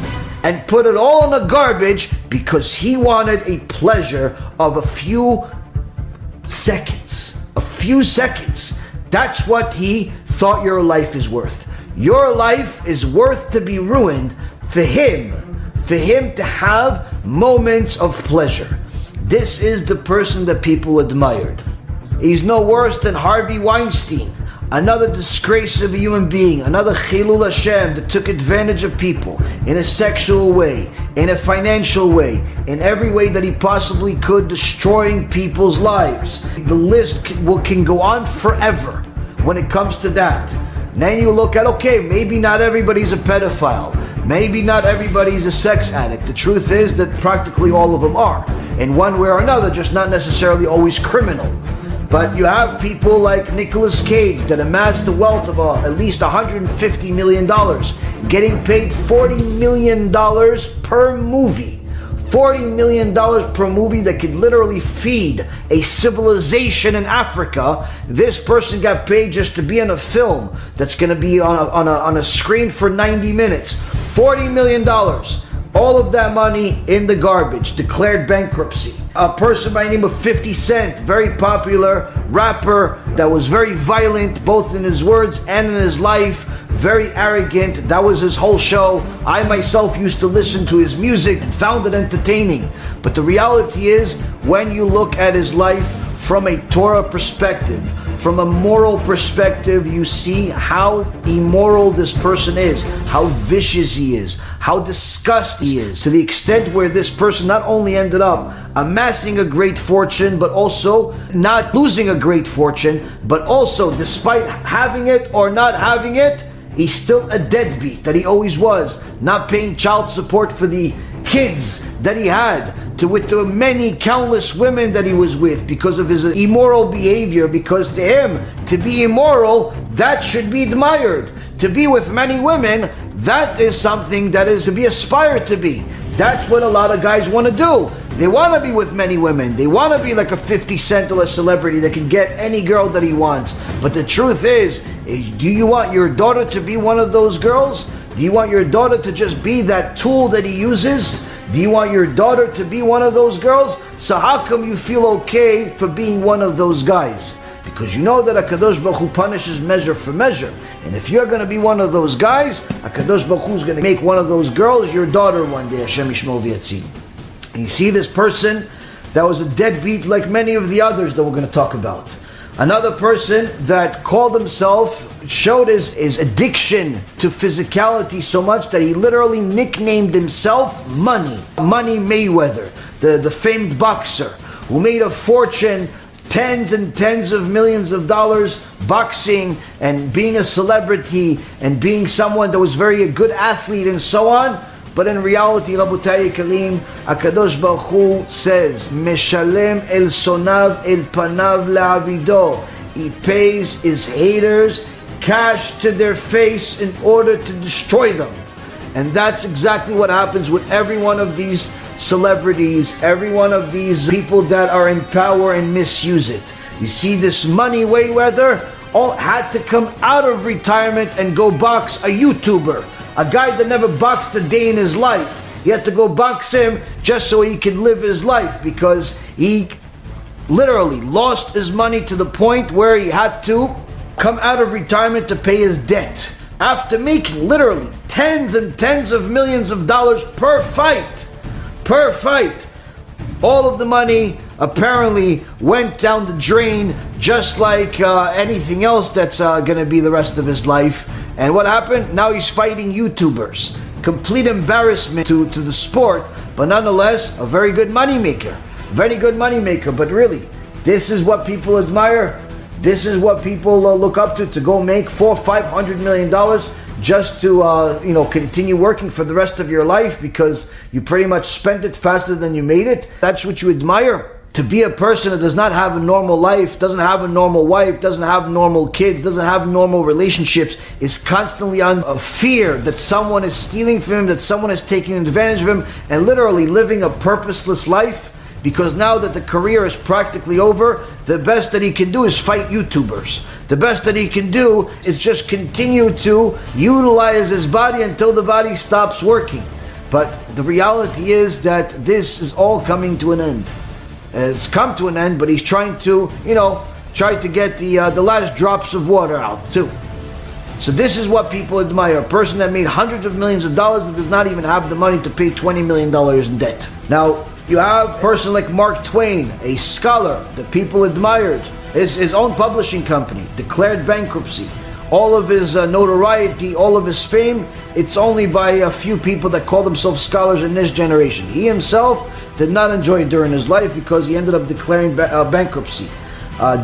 and put it all in the garbage because he wanted a pleasure of a few seconds. A few seconds. That's what he thought your life is worth. Your life is worth to be ruined for him to have moments of pleasure. This is the person that people admired. He's no worse than Harvey Weinstein, another disgrace of a human being, another Chilul Hashem that took advantage of people in a sexual way, in a financial way, in every way that he possibly could, destroying people's lives. The list can go on forever when it comes to that. And then you look at, okay, maybe not everybody's a pedophile. Maybe not everybody's a sex addict. The truth is that practically all of them are, in one way or another, just not necessarily always criminal. But you have people like Nicolas Cage that amassed the wealth of at least $150 million, getting paid $40 million per movie. $40 million per movie that could literally feed a civilization in Africa. This person got paid just to be in a film that's going to be on a screen for 90 minutes. $40 million. All of that money in the garbage. Declared bankruptcy. A person by the name of 50 Cent, very popular rapper that was very violent both in his words and in his life. Very arrogant. That was his whole show. I myself used to listen to his music and found it entertaining. But the reality is, when you look at his life from a Torah perspective, from a moral perspective, you see how immoral this person is, how vicious he is, how disgusting he is, to the extent where this person not only ended up amassing a great fortune, but also not losing a great fortune, but also, despite having it or not having it, he's still a deadbeat that he always was, not paying child support for the kids that he had, with the many countless women that he was with because of his immoral behavior. Because to him, to be immoral, that should be admired. To be with many women, that is something that is to be aspired to be. That's what a lot of guys want to do. They want to be with many women. They want to be like a 50 Cent or a celebrity that can get any girl that he wants. But the truth is, do you want your daughter to be one of those girls? Do you want your daughter to just be that tool that he uses? Do you want your daughter to be one of those girls? So how come you feel okay for being one of those guys? Because you know that HaKadosh Baruch Hu punishes measure for measure. And if you're going to be one of those guys, HaKadosh Baruch Hu is going to make one of those girls your daughter one day. Hashem Yishmor V'Yatzil. And you see this person that was a deadbeat like many of the others that we're going to talk about. Another person that called himself, showed his addiction to physicality so much that he literally nicknamed himself Money. Money Mayweather, the famed boxer who made a fortune, tens and tens of millions of dollars boxing and being a celebrity and being someone that was a good athlete and so on. But in reality, Rabotai Kalim, HaKadosh Baruch Hu says, Meshalem el sonav el panav la'avido. He pays his haters cash to their face in order to destroy them. And that's exactly what happens with every one of these celebrities, every one of these people that are in power and misuse it. You see, this Money Mayweather all had to come out of retirement and go box a YouTuber. A guy that never boxed a day in his life. He had to go box him just so he could live his life, because he literally lost his money to the point where he had to come out of retirement to pay his debt. After making literally tens and tens of millions of dollars per fight. All of the money apparently went down the drain, just like anything else that's going to be the rest of his life. And what happened? Now he's fighting YouTubers. Complete embarrassment to the sport, but nonetheless, a very good moneymaker. Very good moneymaker. But really, this is what people admire. This is what people look up to go make $400-500 million just to continue working for the rest of your life, because you pretty much spent it faster than you made it. That's what you admire. To be a person that does not have a normal life, doesn't have a normal wife, doesn't have normal kids, doesn't have normal relationships, is constantly on a fear that someone is stealing from him, that someone is taking advantage of him, and literally living a purposeless life, because now that the career is practically over, the best that he can do is fight YouTubers. The best that he can do is just continue to utilize his body until the body stops working. But the reality is that this is all coming to an end. It's come to an end, but he's trying to, get the last drops of water out too. So this is what people admire. A person that made hundreds of millions of dollars and does not even have the money to pay $20 million in debt. Now, you have a person like Mark Twain, a scholar that people admired. His own publishing company declared bankruptcy. All of his notoriety, all of his fame, it's only by a few people that call themselves scholars in this generation. He himself did not enjoy it during his life because he ended up declaring bankruptcy.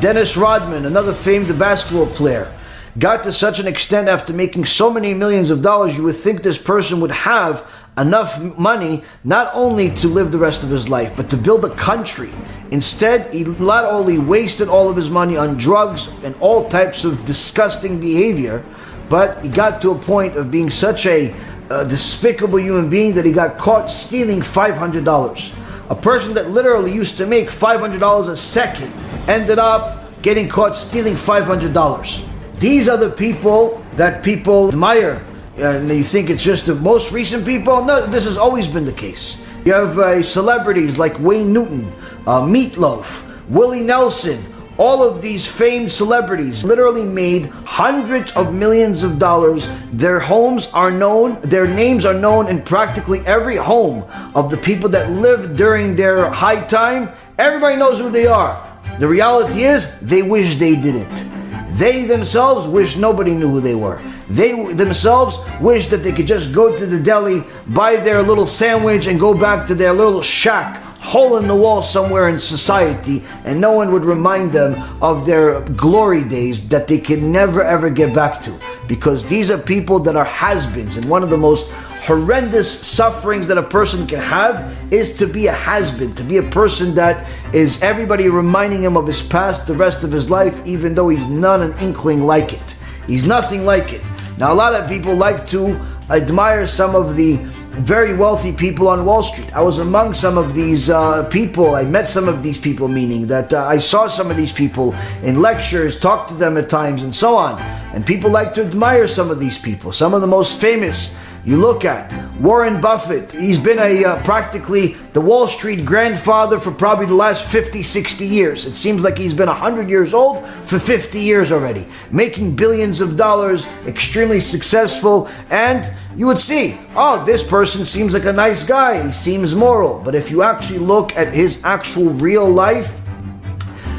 Dennis Rodman, another famed basketball player, got to such an extent after making so many millions of dollars, you would think this person would have enough money not only to live the rest of his life, but to build a country. Instead, he not only wasted all of his money on drugs and all types of disgusting behavior, but he got to a point of being such a despicable human being that he got caught stealing $500. A person that literally used to make $500 a second ended up getting caught stealing $500. These are the people that people admire. And you think it's just the most recent people? No, this has always been the case. You have celebrities like Wayne Newton, Meatloaf, Willie Nelson. All of these famed celebrities literally made hundreds of millions of dollars. Their homes are known, their names are known in practically every home of the people that lived during their high time. Everybody knows who they are. The reality is, they wish they didn't. They themselves wish nobody knew who they were. They themselves wish that they could just go to the deli, buy their little sandwich, and go back to their little shack, hole in the wall somewhere in society, and no one would remind them of their glory days that they can never ever get back to. Because these are people that are has-beens, and one of the most horrendous sufferings that a person can have is to be a has-been, to be a person that is everybody reminding him of his past the rest of his life, even though he's not an inkling like it. He's nothing like it. Now, a lot of people like to admire some of the very wealthy people on Wall Street. I was among some of these people. I met some of these people, meaning that I saw some of these people in lectures, talked to them at times, and so on. And people like to admire some of these people. Some of the most famous you look at Warren Buffett. He's been practically the Wall Street grandfather for probably the last 50, 60 years. It seems like he's been 100 years old for 50 years already, making billions of dollars, extremely successful, and you would see, oh, this person seems like a nice guy, he seems moral. But if you actually look at his actual real life,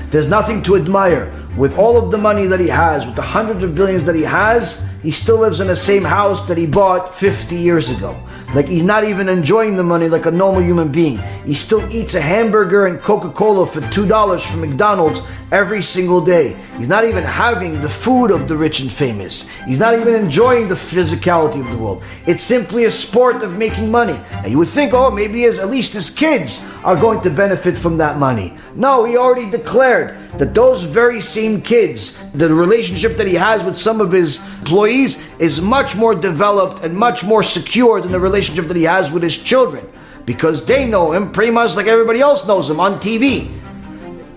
there's nothing to admire. With all of the money that he has, with the hundreds of billions that he has, he still lives in the same house that he bought 50 years ago. Like, he's not even enjoying the money like a normal human being. He still eats a hamburger and Coca-Cola for $2 from McDonald's every single day. He's not even having the food of the rich and famous. He's not even enjoying the physicality of the world. It's simply a sport of making money. And you would think, oh, maybe at least his kids are going to benefit from that money. No, he already declared that those very same kids, the relationship that he has with some of his employees is much more developed and much more secure than the relationship that he has with his children, because they know him pretty much like everybody else knows him on TV.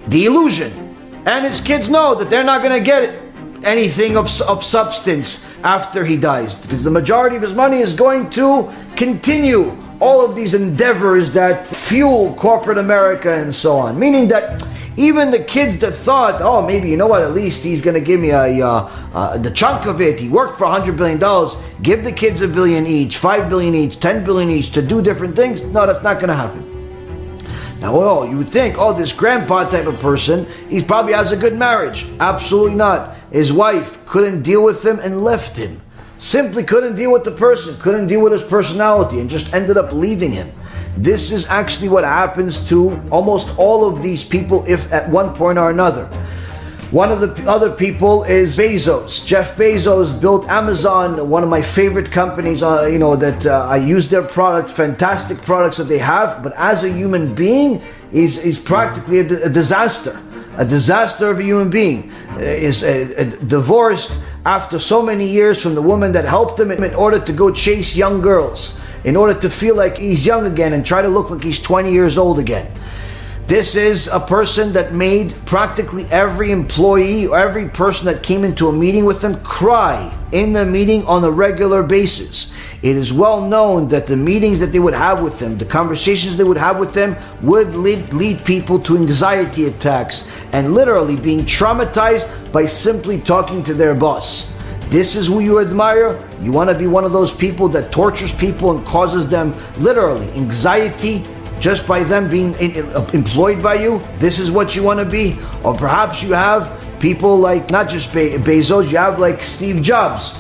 The illusion. And his kids know that they're not going to get anything of substance after he dies, because the majority of his money is going to continue all of these endeavors that fuel corporate America and so on. Meaning that even the kids that thought, oh, maybe, you know what, at least he's going to give me the chunk of it. He worked for $100 billion. Give the kids $1 billion each, $5 billion each, $10 billion each to do different things. No, that's not going to happen. Now, well, you would think, oh, this grandpa type of person, he probably has a good marriage. Absolutely not. His wife couldn't deal with him and left him. Simply couldn't deal with the person, couldn't deal with his personality, and just ended up leaving him. This is actually what happens to almost all of these people, if at one point or another. One of the other people is Bezos. Jeff Bezos built Amazon, one of my favorite companies, that I use their product, fantastic products that they have, but as a human being, is practically a disaster. A disaster of a human being. Is divorced after so many years from the woman that helped him in order to go chase young girls, in order to feel like he's young again and try to look like he's 20 years old again. This is a person that made practically every employee or every person that came into a meeting with him cry in the meeting on a regular basis. It is well known that the meetings that they would have with him, the conversations they would have with them, would lead people to anxiety attacks and literally being traumatized by simply talking to their boss. This is who you admire? You want to be one of those people that tortures people and causes them literally anxiety just by them being employed by you? This is what you want to be? Or perhaps you have people like not just Bezos, you have like Steve Jobs,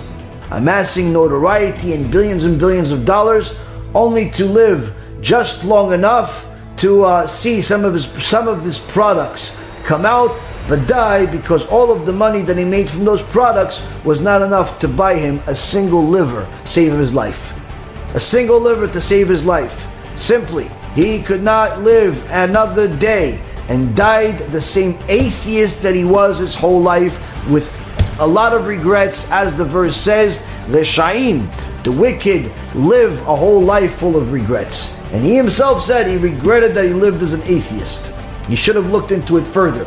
amassing notoriety and billions of dollars, only to live just long enough to see some of his products come out but died because all of the money that he made from those products was not enough to buy him a single liver, save his life. A single liver to save his life. Simply, he could not live another day and died the same atheist that he was his whole life, with a lot of regrets, as the verse says, Reshaim, the wicked live a whole life full of regrets. And he himself said he regretted that he lived as an atheist. He should have looked into it further.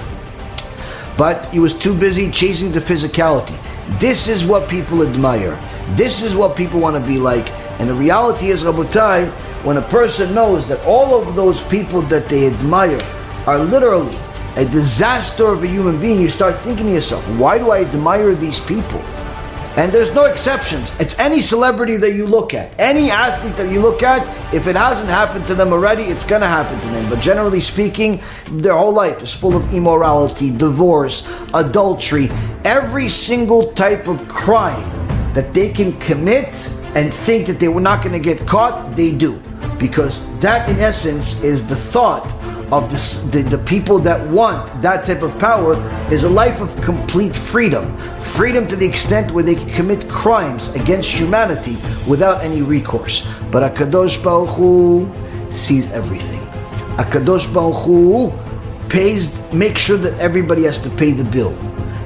But he was too busy chasing the physicality. This is what people admire. This is what people want to be like. And the reality is, Rabotai, when a person knows that all of those people that they admire are literally a disaster of a human being, you start thinking to yourself, why do I admire these people? And there's no exceptions. It's any celebrity that you look at, any athlete that you look at, if it hasn't happened to them already, it's gonna happen to them. But generally speaking, their whole life is full of immorality, divorce, adultery, every single type of crime that they can commit and think that they were not gonna get caught, they do. Because that in essence is the thought of the people that want that type of power, is a life of complete freedom. Freedom to the extent where they can commit crimes against humanity without any recourse. But HaKadosh Baruch Hu sees everything. HaKadosh Baruch Hu makes sure that everybody has to pay the bill.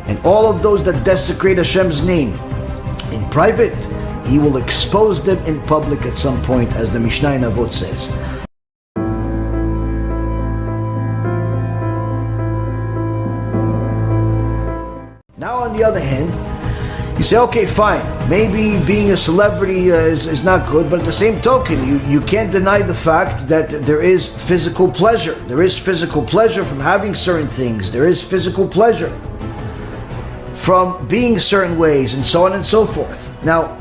And all of those that desecrate Hashem's name in private, He will expose them in public at some point, as the Mishnah in Avot says. Now on the other hand, you say, okay, fine, maybe being a celebrity is not good, but at the same token, you can't deny the fact that there is physical pleasure. There is physical pleasure from having certain things. There is physical pleasure from being certain ways, and so on and so forth. Now,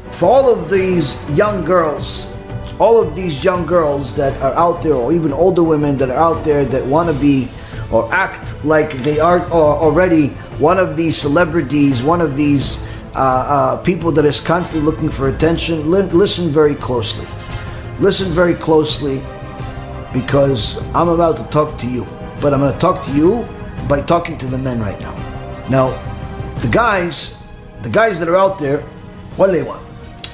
for all of these young girls that are out there, or even older women that are out there that want to be or act like they are already one of these celebrities, one of these people that is constantly looking for attention, listen very closely. Listen very closely, because I'm about to talk to you. But I'm going to talk to you by talking to the men right now. Now, the guys that are out there, what do they want?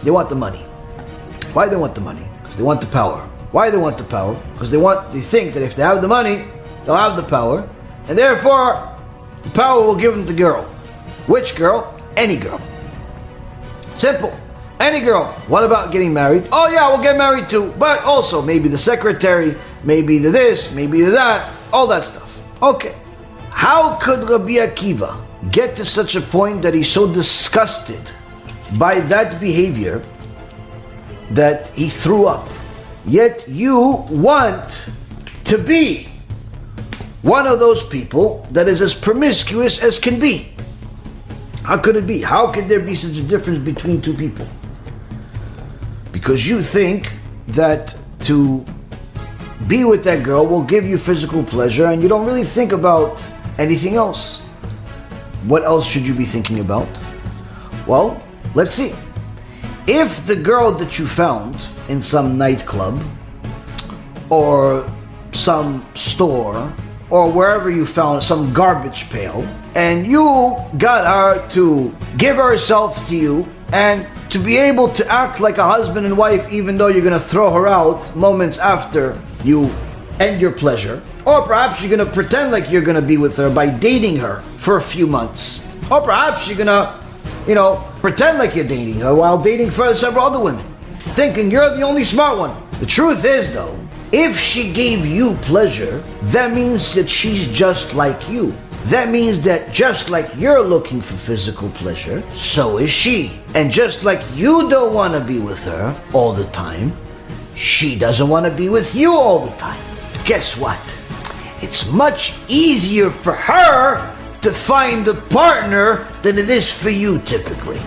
They want the money. Why do they want the money? Because they want the power. Why do they want the power? Because they think that if they have the money, they'll have the power, and therefore the power will give them the girl. Which girl? Any girl. Simple. Any girl. What about getting married? Oh yeah, we'll get married too. But also maybe the secretary, maybe the this, maybe the that, all that stuff. Okay. How could Rabbi Akiva get to such a point that he's so disgusted by that behavior that he threw up? Yet you want to be one of those people that is as promiscuous as can be. How could it be? How could there be such a difference between two people? Because you think that to be with that girl will give you physical pleasure, and you don't really think about anything else. What else should you be thinking about? Well, let's see. If the girl that you found in some nightclub or some store or wherever you found some garbage pail, and you got her to give herself to you and to be able to act like a husband and wife, even though you're going to throw her out moments after you end your pleasure, or perhaps you're going to pretend like you're going to be with her by dating her for a few months, or perhaps you're going to pretend like you're dating her while dating for several other women, thinking you're the only smart one. The truth is, though, if she gave you pleasure, that means that she's just like you. That means that just like you're looking for physical pleasure, so is she. And just like you don't want to be with her all the time, she doesn't want to be with you all the time. But guess what? It's much easier for her to find a partner than it is for you typically.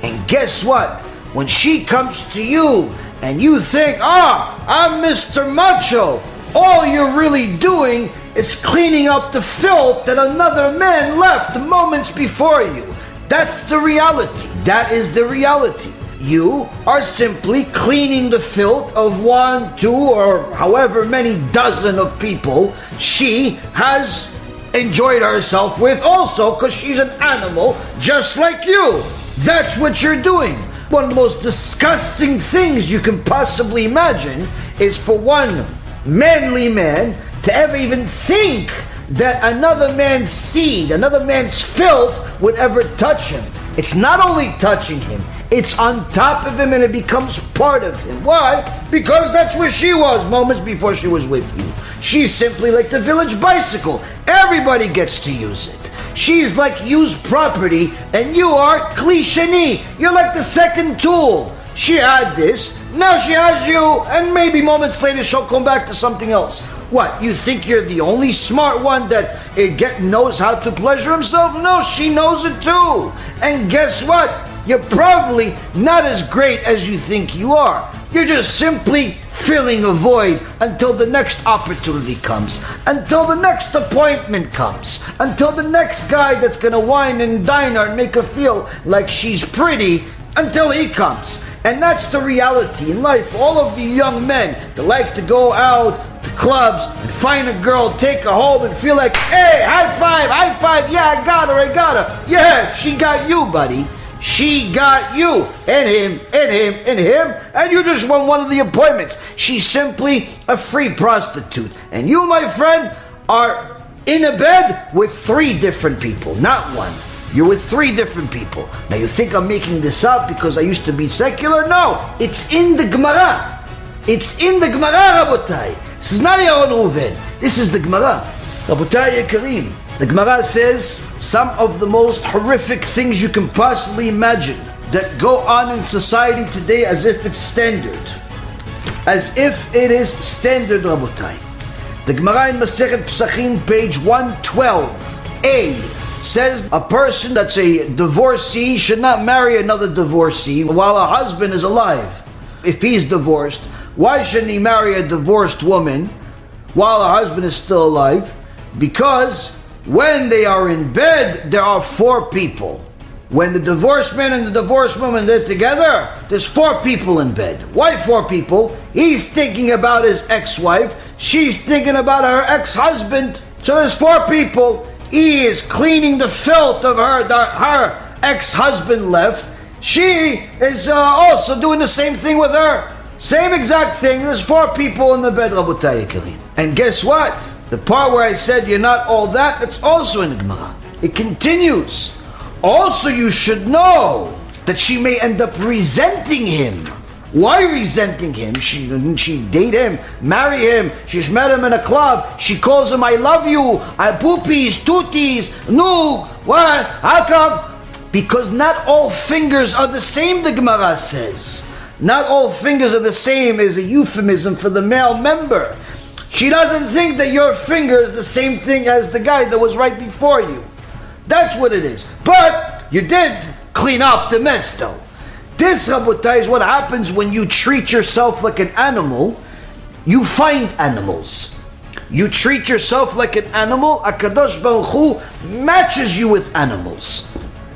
And guess what? When she comes to you and you think, I'm Mr. Macho, all you're really doing is cleaning up the filth that another man left moments before you. That's the reality. That is the reality. You are simply cleaning the filth of 1, 2, or however many dozen of people she has enjoyed herself with also, because she's an animal just like you. That's what you're doing. One of the most disgusting things you can possibly imagine is for one manly man to ever even think that another man's seed, another man's filth would ever touch him. It's not only touching him, it's on top of him and it becomes part of him. Why? Because that's where she was moments before she was with you. She's simply like the village bicycle. Everybody gets to use it. She's like used property and you are klisheni. You're like the second tool. She had this, now she has you, and maybe moments later she'll come back to something else. What, you think you're the only smart one that knows how to pleasure himself? No, she knows it too. And guess what? You're probably not as great as you think you are. You're just simply filling a void until the next opportunity comes, until the next appointment comes, until the next guy that's gonna wine and dine her and make her feel like she's pretty, until he comes. And that's the reality in life. All of the young men that like to go out to clubs and find a girl, take her home and feel like, hey, high five, yeah, I got her. Yeah, she got you, buddy. She got you, and him, and you just won one of the appointments. She's simply a free prostitute. And you, my friend, are in a bed with 3 different people, not one. You're with 3 different people. Now you think I'm making this up because I used to be secular? No, it's in the Gemara. It's in the Gemara, Rabotai. This is not Yaron Reuven. This is the Gemara. Rabotai Yekarim. The Gemara says some of the most horrific things you can possibly imagine that go on in society today as if it's standard. As if it is standard, Rabotai. The Gemara in Masechet Pesachim, page 112a, says a person that's a divorcee should not marry another divorcee while a husband is alive. If he's divorced, why shouldn't he marry a divorced woman while her husband is still alive? Because when they are in bed, there are 4 people. When the divorced man and the divorced woman are together, there's 4 people in bed. Why 4 people? He's thinking about his ex-wife. She's thinking about her ex-husband. So there's 4 people. He is cleaning the filth of her ex-husband left. She is also doing the same thing with her. Same exact thing. There's 4 people in the bed, Rabotai Yekarim. And guess what? The part where I said you're not all that, that's also in the Gemara. It continues. Also, you should know that she may end up resenting him. Why resenting him? She date him, marry him, she's met him in a club, she calls him I love you, I poopies, tooties, no, what, how come? Because not all fingers are the same, the Gemara says. Not all fingers are the same is a euphemism for the male member. She doesn't think that your finger is the same thing as the guy that was right before you. That's what it is. But you did clean up the mess though. This, Rabotai, is what happens when you treat yourself like an animal. You find animals. You treat yourself like an animal, HaKadosh Baruch Hu matches you with animals.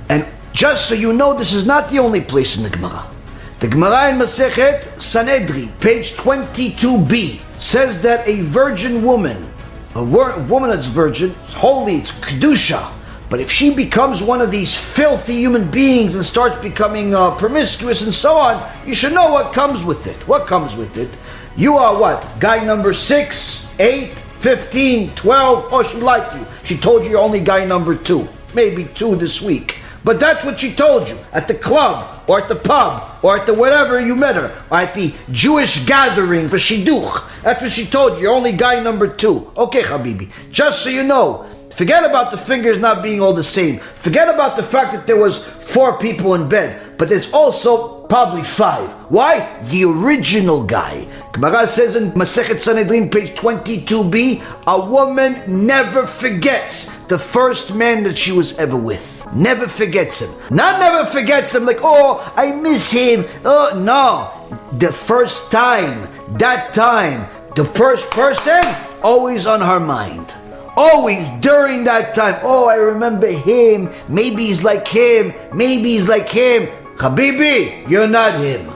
And just so you know, this is not the only place in the Gemara. The Gemara in Masechet Sanhedrin, page 22b, says that a virgin woman, a woman that's virgin, it's holy, it's Kedusha, but if she becomes one of these filthy human beings and starts becoming promiscuous and so on, you should know what comes with it. What comes with it? You are what? Guy number 6, 8, 15, 12. Oh, she liked you. She told you you're only guy number 2. Maybe 2 this week. But that's what she told you at the club, or at the pub, or at the whatever you met her, or at the Jewish gathering for Shidduch. That's what she told you. You're only guy number 2. Okay, Habibi. Just so you know, forget about the fingers not being all the same. Forget about the fact that there was 4 people in bed, but there's also probably 5. Why? The original guy. Gemara says in Masechet Sanhedrin, page 22b, a woman never forgets the first man that she was ever with. Never forgets him. Not never forgets him like, oh, I miss him. Oh, no. The first time, that time, the first person, always on her mind. Always during that time. Oh, I remember him. Maybe he's like him. Maybe he's like him. Habibi, you're not him.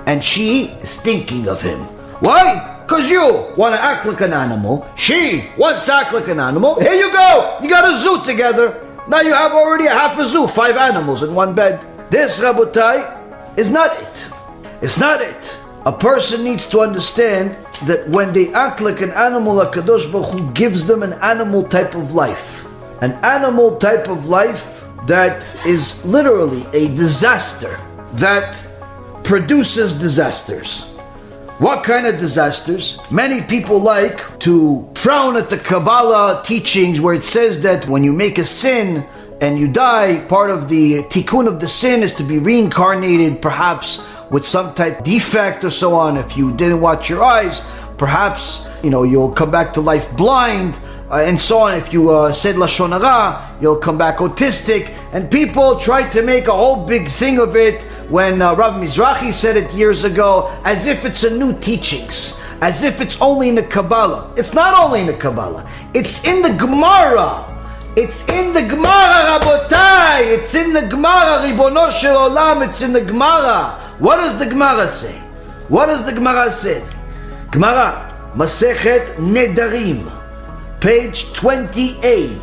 And she is thinking of him. Why? Because you want to act like an animal, she wants to act like an animal. Here you go, you got a zoo together. Now you have already a half a zoo, 5 animals in one bed. This, Rabotai, is not it. It's not it. A person needs to understand that when they act like an animal, HaKadosh Baruch Hu gives them an animal type of life. An animal type of life that is literally a disaster, that produces disasters. What kind of disasters? Many people like to frown at the Kabbalah teachings where it says that when you make a sin and you die, part of the tikkun of the sin is to be reincarnated, perhaps with some type of defect or so on. If you didn't watch your eyes, perhaps you'll come back to life blind, and so on. If you said Lashon Hara, you'll come back autistic. And people tried to make a whole big thing of it when Rav Mizrahi said it years ago, as if it's a new teachings, as if it's only in the Kabbalah. It's not only in the Kabbalah. It's in the Gemara. It's in the Gemara, Rabotai. It's in the Gemara, Ribono Shel Olam. It's in the Gemara. What does the Gemara say? What does the Gemara say? Gemara, Masechet Nedarim, page 28.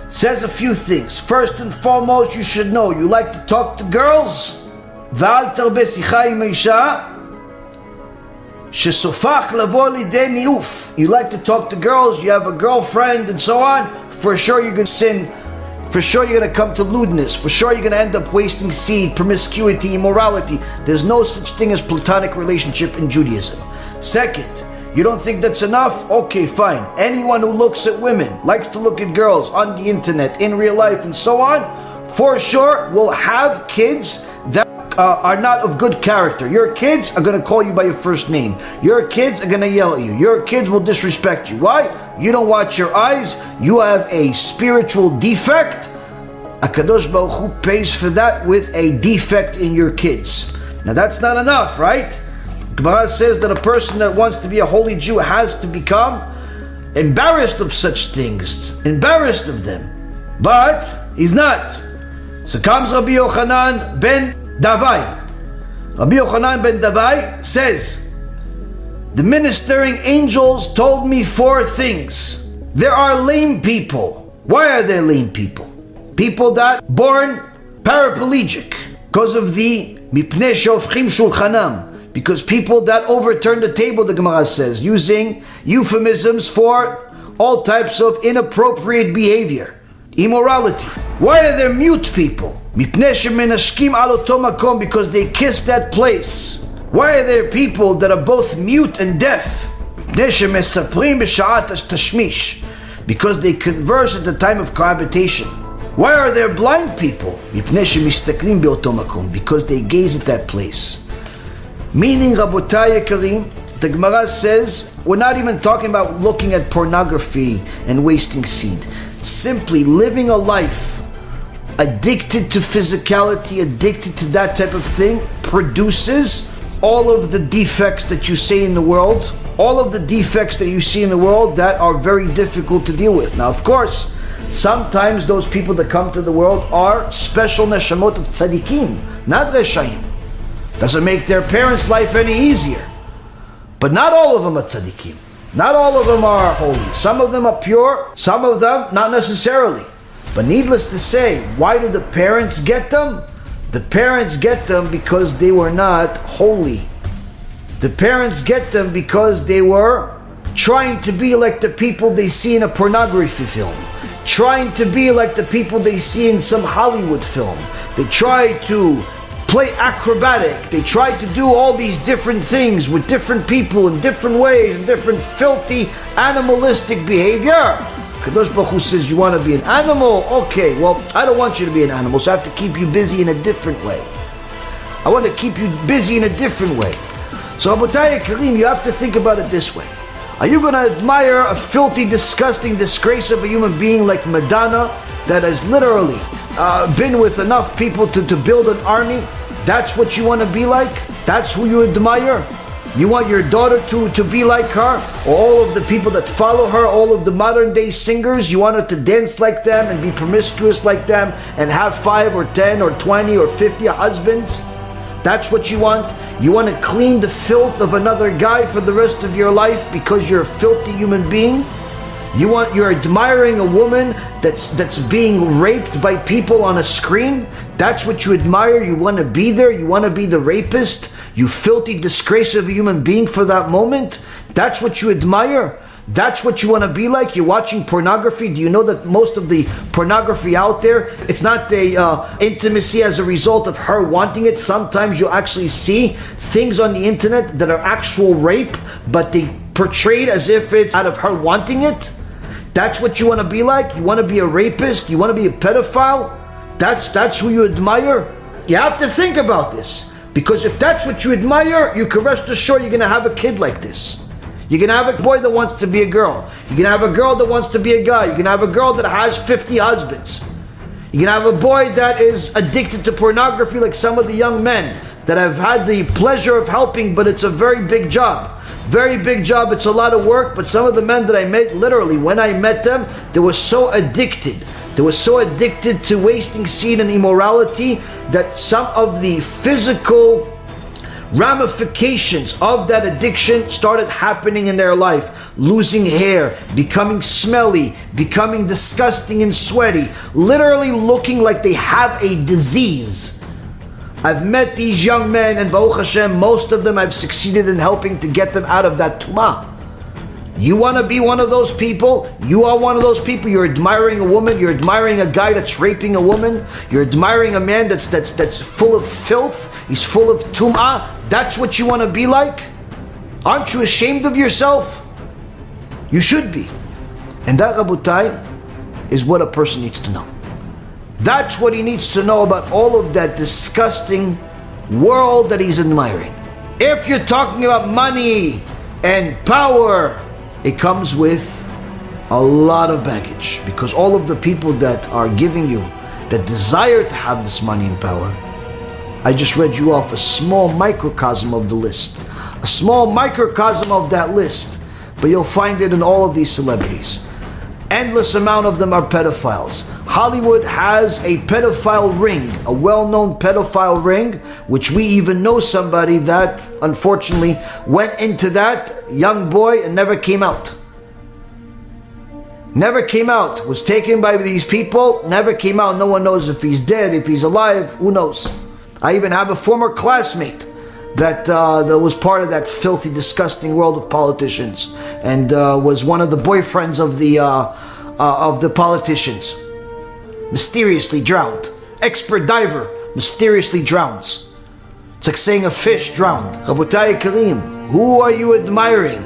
Says a few things. First and foremost, you should know, you like to talk to girls? V'al tarbe sicha im isha shesofach lavo lidei niuf. You like to talk to girls, you have a girlfriend and so on, for sure you're going to sin. For sure you're going to come to lewdness. For sure you're going to end up wasting seed, promiscuity, immorality. There's no such thing as platonic relationship in Judaism. Second, you don't think that's enough? Okay, fine. Anyone who looks at women, likes to look at girls on the internet, in real life and so on, for sure will have kids that are not of good character. Your kids are going to call you by your first name. Your kids are going to yell at you. Your kids will disrespect you. Why? You don't watch your eyes. You have a spiritual defect. HaKadosh Baruch Hu pays for that with a defect in your kids. Now that's not enough, right? Gemara says that a person that wants to be a holy Jew has to become embarrassed of such things, embarrassed of them. But he's not. So comes Rabbi Yochanan ben Davai. Rabbi Yochanan ben Davai says, the ministering angels told me 4 things. There are lame people. Why are there lame people? People that born paraplegic because of the mipnei shofchim shulchanam, because people that overturn the table, the Gemara says, using euphemisms for all types of inappropriate behavior, immorality. Why are there mute people? Mipnei shemenashkim al oto makom, because they kiss that place. Why are there people that are both mute and deaf? Mipnei shemesaprim b'sha'at tashmish, because they converse at the time of cohabitation. Why are there blind people? Mipnei shemistaklim be'oto makom, because they gaze at that place. Meaning, Rabotai Yekarim, the Gemara says, we're not even talking about looking at pornography and wasting seed. Simply living a life addicted to physicality, addicted to that type of thing, produces all of the defects that you see in the world, all of the defects that you see in the world that are very difficult to deal with. Now, of course, sometimes those people that come to the world are special neshamot of tzaddikim, not reshaim. Doesn't make their parents' life any easier. But not all of them are tzaddikim. Not all of them are holy. Some of them are pure, some of them not necessarily. But needless to say, why do the parents get them? The parents get them because they were not holy. The parents get them because they were trying to be like the people they see in a pornography film, trying to be like the people they see in some Hollywood film. They try to play acrobatic. They try to do all these different things with different people in different ways, and different filthy, animalistic behavior. Kadosh Baruch Hu says, you want to be an animal? Okay, well, I don't want you to be an animal, so I have to keep you busy in a different way. I want to keep you busy in a different way. So, Rabotai Karim, you have to think about it this way. Are you going to admire a filthy, disgusting disgrace of a human being like Madonna that has literally been with enough people to build an army? That's what you want to be like? That's who you admire? You want your daughter to be like her? Or all of the people that follow her, all of the modern day singers, you want her to dance like them and be promiscuous like them and have 5 or 10 or 20 or 50 husbands? That's what you want? You want to clean the filth of another guy for the rest of your life because you're a filthy human being? You're admiring a woman that's being raped by people on a screen? That's what you admire? You want to be there? You want to be the rapist? You filthy disgrace of a human being for that moment? That's what you admire? That's what you want to be like? You're watching pornography? Do you know that most of the pornography out there, it's not the intimacy as a result of her wanting it. Sometimes you'll actually see things on the internet that are actual rape, but they portrayed as if it's out of her wanting it. That's what you want to be like? You want to be a rapist? You want to be a pedophile? That's who you admire? You have to think about this, because if that's what you admire, you can rest assured you're going to have a kid like this. You're going to have a boy that wants to be a girl. You're going to have a girl that wants to be a guy. You're going to have a girl that has 50 husbands. You're going to have a boy that is addicted to pornography, like some of the young men that I've had the pleasure of helping, but it's a very big job. Very big job. It's a lot of work, but some of the men that I met, literally, when I met them, they were so addicted. They were so addicted to wasting seed and immorality that some of the physical ramifications of that addiction started happening in their life. Losing hair, becoming smelly, becoming disgusting and sweaty, literally looking like they have a disease. I've met these young men, and Baruch HaShem, most of them I've succeeded in helping to get them out of that tumah. You want to be one of those people? You are one of those people. You're admiring a woman. You're admiring a guy that's raping a woman. You're admiring a man that's full of filth. He's full of tum'ah. That's what you want to be like? Aren't you ashamed of yourself? You should be. And that, Rabotai, is what a person needs to know. That's what he needs to know about all of that disgusting world that he's admiring. If you're talking about money and power, it comes with a lot of baggage, because all of the people that are giving you, that desire to have this money and power, I just read you off a small microcosm of the list. A small microcosm of that list, but you'll find it in all of these celebrities. Endless amount of them are pedophiles. Hollywood has a pedophile ring, a well-known pedophile ring, which we even know somebody that unfortunately went into that young boy and never came out. Never came out. Was taken by these people, never came out. No one knows if he's dead, if he's alive, who knows. I even have a former classmate that was part of that filthy, disgusting world of politicians, and was one of the boyfriends of the politicians. Mysteriously drowned. Expert diver mysteriously drowns. It's like saying a fish drowned. Rabotai Karim, who are you admiring?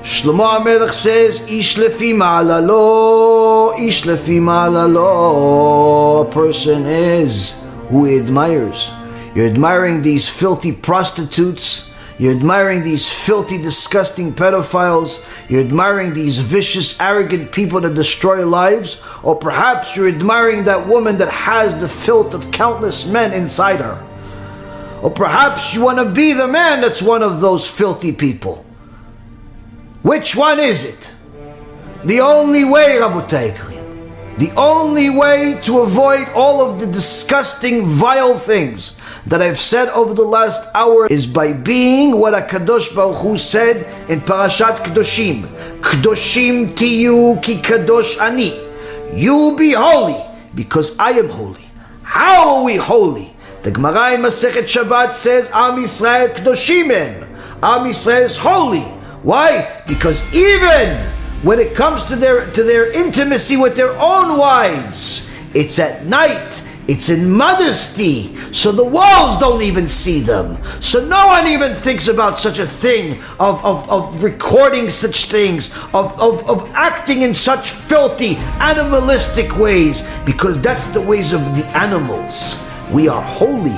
Shlomo HaMelech says, Ish lefi ma'alalo, Ish lefi ma'alalo. A person is who he admires. You're admiring these filthy prostitutes. You're admiring these filthy, disgusting pedophiles. You're admiring these vicious, arrogant people that destroy lives. Or perhaps you're admiring that woman that has the filth of countless men inside her. Or perhaps you want to be the man that's one of those filthy people. Which one is it? The only way, Rabotai, the only way to avoid all of the disgusting, vile things that I've said over the last hour is by being what HaKadosh Baruch Hu said in Parashat Kedoshim. Kedoshim tiyu ki kadosh ani. You be holy because I am holy. How are we holy? The Gemara in Masechet Shabbat says, Am Yisrael Kedoshim en. Am Yisrael is holy. Why? Because even when it comes to their intimacy with their own wives, it's at night. It's in modesty, so the walls don't even see them. So no one even thinks about such a thing, of recording such things, of acting in such filthy, animalistic ways, because that's the ways of the animals. We are holy.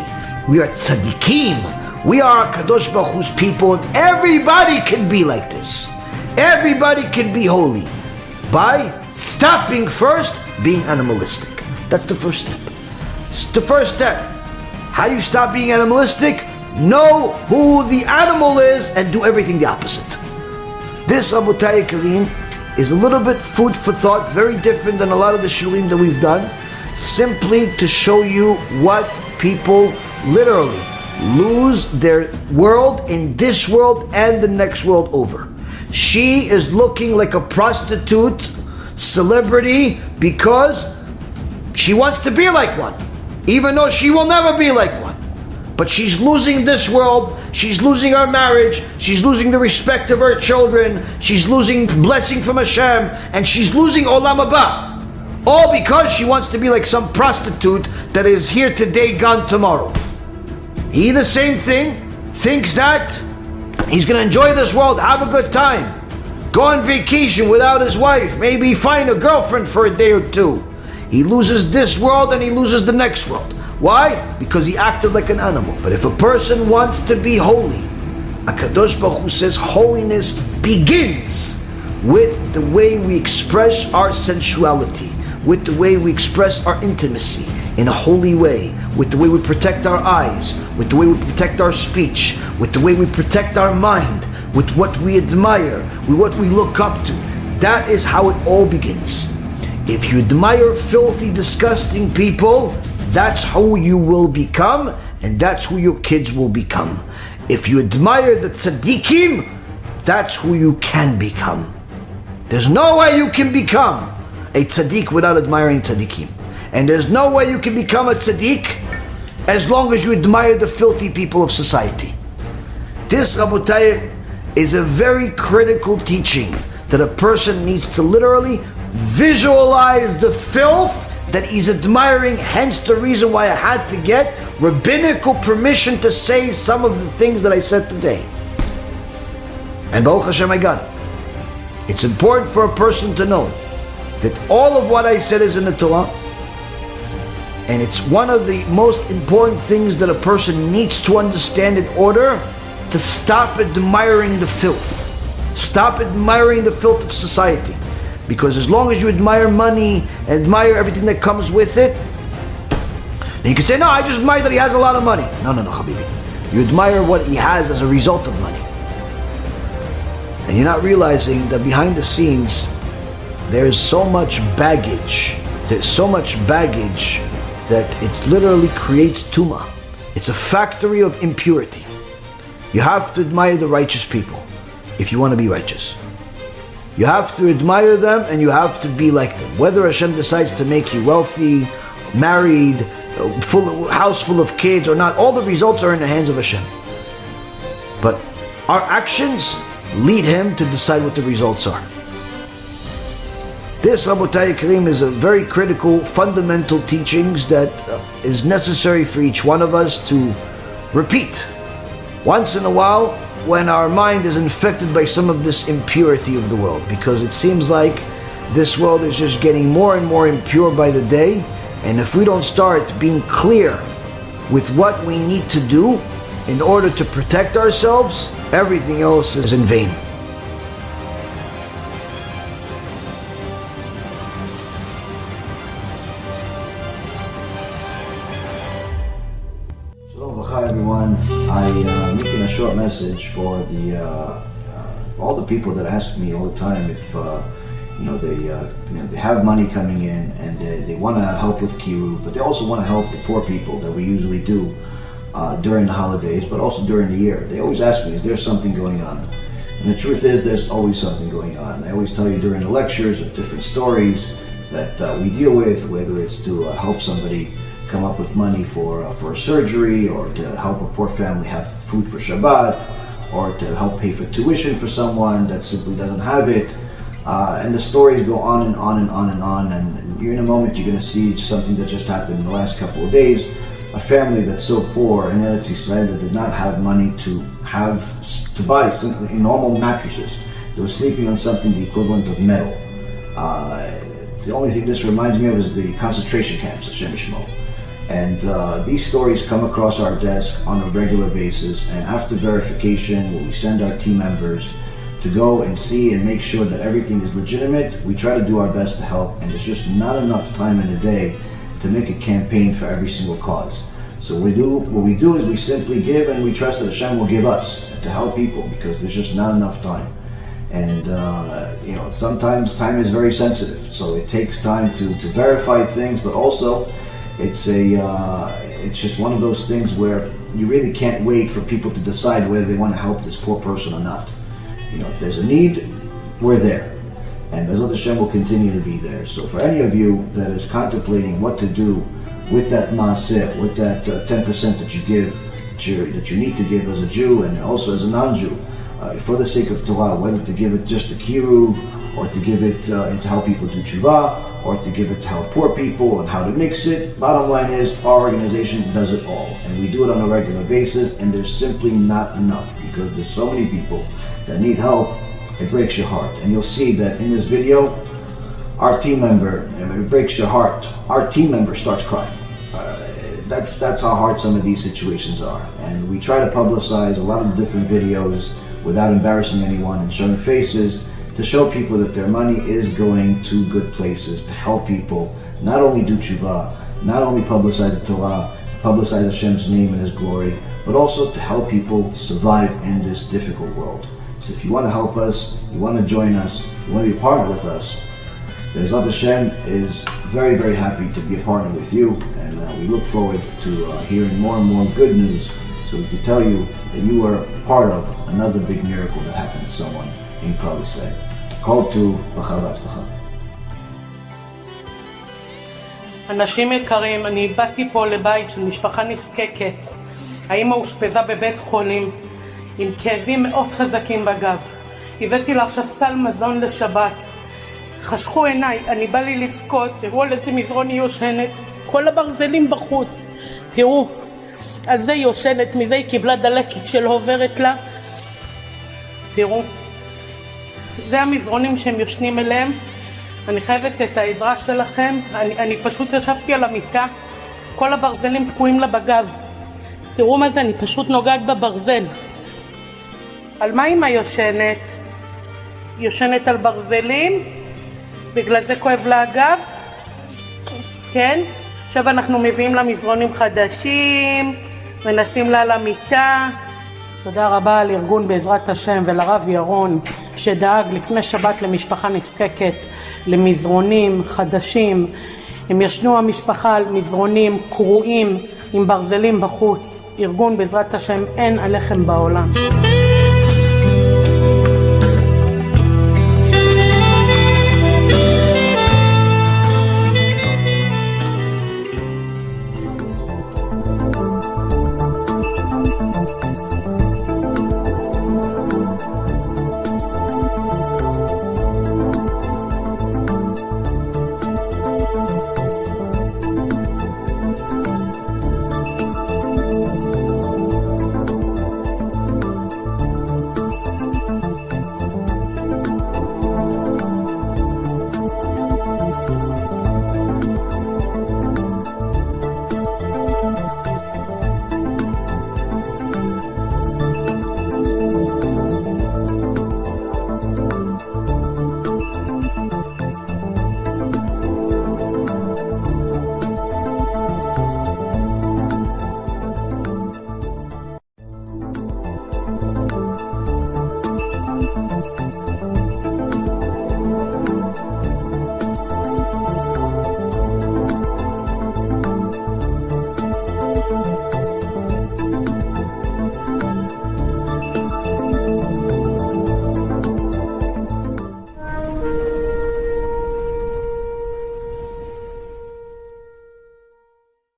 We are tzaddikim. We are Kadosh Baruch Hu's people, and everybody can be like this. Everybody can be holy by stopping first being animalistic. That's the first step. It's the first step. How do you stop being animalistic? Know who the animal is and do everything the opposite. This, Rabotai Karim, is a little bit food for thought, very different than a lot of the shurim that we've done, simply to show you what people literally lose their world in this world and the next world over. She is looking like a prostitute celebrity because she wants to be like one, even though she will never be like one. But she's losing this world, she's losing her marriage, she's losing the respect of her children, she's losing blessing from Hashem, and she's losing Olam Haba. All because she wants to be like some prostitute that is here today, gone tomorrow. He, the same thing, thinks that he's going to enjoy this world, have a good time, go on vacation without his wife, maybe find a girlfriend for a day or two. He loses this world and he loses the next world. Why? Because he acted like an animal. But if a person wants to be holy, HaKadosh Baruch Hu says holiness begins with the way we express our sensuality, with the way we express our intimacy in a holy way, with the way we protect our eyes, with the way we protect our speech, with the way we protect our mind, with what we admire, with what we look up to. That is how it all begins. If you admire filthy, disgusting people, that's who you will become, and that's who your kids will become. If you admire the tzaddikim, that's who you can become. There's no way you can become a tzaddik without admiring tzaddikim. And there's no way you can become a tzaddik as long as you admire the filthy people of society. This, Rabotai, is a very critical teaching that a person needs to literally visualize the filth that he's admiring, hence the reason why I had to get rabbinical permission to say some of the things that I said today. And Baruch HaShem, I got it. It's important for a person to know that all of what I said is in the Torah, and it's one of the most important things that a person needs to understand in order to stop admiring the filth. Stop admiring the filth of society. Because as long as you admire money, admire everything that comes with it, then you can say, no, I just admire that he has a lot of money. No, Habibi. You admire what he has as a result of money. And you're not realizing that behind the scenes, there's so much baggage. There's so much baggage that it literally creates tumah. It's a factory of impurity. You have to admire the righteous people if you want to be righteous. You have to admire them and you have to be like them. Whether Hashem decides to make you wealthy, married, house full of kids or not, all the results are in the hands of Hashem. But our actions lead Him to decide what the results are. This, Rabotai Karim, is a very critical, fundamental teachings that is necessary for each one of us to repeat once in a while when our mind is infected by some of this impurity of the world, because it seems like this world is just getting more and more impure by the day, and if we don't start being clear with what we need to do in order to protect ourselves, everything else is in vain. Hi everyone, I'm making a short message for all the people that ask me all the time if they have money coming in and they want to help with kiruv, but they also want to help the poor people that we usually do during the holidays, but also during the year. They always ask me, is there something going on? And the truth is, there's always something going on. I always tell you during the lectures of different stories that we deal with, whether it's to help somebody come up with money for a surgery, or to help a poor family have food for Shabbat, or to help pay for tuition for someone that simply doesn't have it. And the stories go on and on and on and on, and you're in a moment you're going to see something that just happened in the last couple of days. A family that's so poor in Eretz Yisrael that did not have money to buy simply normal mattresses. They were sleeping on something the equivalent of metal. The only thing this reminds me of is the concentration camps, Hashem Yishmo. And these stories come across our desk on a regular basis, and after verification, we send our team members to go and see and make sure that everything is legitimate. We try to do our best to help, and there's just not enough time in a day to make a campaign for every single cause. So what we do is we simply give, and we trust that Hashem will give us to help people, because there's just not enough time. And sometimes time is very sensitive, so it takes time to verify things, but also it's it's just one of those things where you really can't wait for people to decide whether they want to help this poor person or not. If there's a need, we're there. And BeEzrat Hashem will continue to be there. So for any of you that is contemplating what to do with that maaseh, with that 10% that you give, that you need to give as a Jew and also as a non-Jew, for the sake of Torah, whether to give it just to kiruv, or to give it to help people do tshuva, or to give it to help poor people and how to mix it. Bottom line is, our organization does it all. And we do it on a regular basis, and there's simply not enough because there's so many people that need help. It breaks your heart. And you'll see that in this video, our team member, it breaks your heart, our team member starts crying. That's how hard some of these situations are. And we try to publicize a lot of the different videos without embarrassing anyone and showing faces, to show people that their money is going to good places, to help people not only do tshuva, not only publicize the Torah, publicize Hashem's name and His glory, but also to help people survive in this difficult world. So if you want to help us, you want to join us, you want to be a partner with us, BeEzrat Hashem is very, very happy to be a partner with you, and we look forward to hearing more and more good news, so we can tell you that you are part of another big miracle that happened to someone in Klal Yisrael. Call to Bachar V'Atzlacha. אנשים יקרים, אני באתי פה לבית של משפחה נזקקת. האמא אושפזה בבית חולים עם כאבים מאוד חזקים בגב. הבאתי לה עכשיו סל מזון לשבת. חשכו עיניי, אני בא לי לבכות, תראו על איזה מזרון היא יושנת, כל הברזלים בחוץ. תראו, על זה היא יושנת, מזה היא קיבלה דלקת שלא עוברת לה. תראו, זה המזרונים שהם יושנים אליהם. אני חייבת את העזרה שלכם. אני פשוט ישבתי על המיטה, כל הברזלים תקועים לה בגב. תראו מה זה, אני פשוט נוגעת בברזל. על מה אמא יושנת? יושנת על ברזלים, בגלל זה כואב לה הגב. כן? עכשיו אנחנו מביאים לה מזרונים חדשים, מנסים לה על המיטה. תודה רבה לארגון BeEzrat השם ולרב ירון שדאג לפני שבת למשפחה נזקקת למזרונים חדשים. הם ישנו המשפחה על מזרונים קרועים עם ברזלים בחוץ. ארגון BeEzrat השם, אין עליכם בעולם.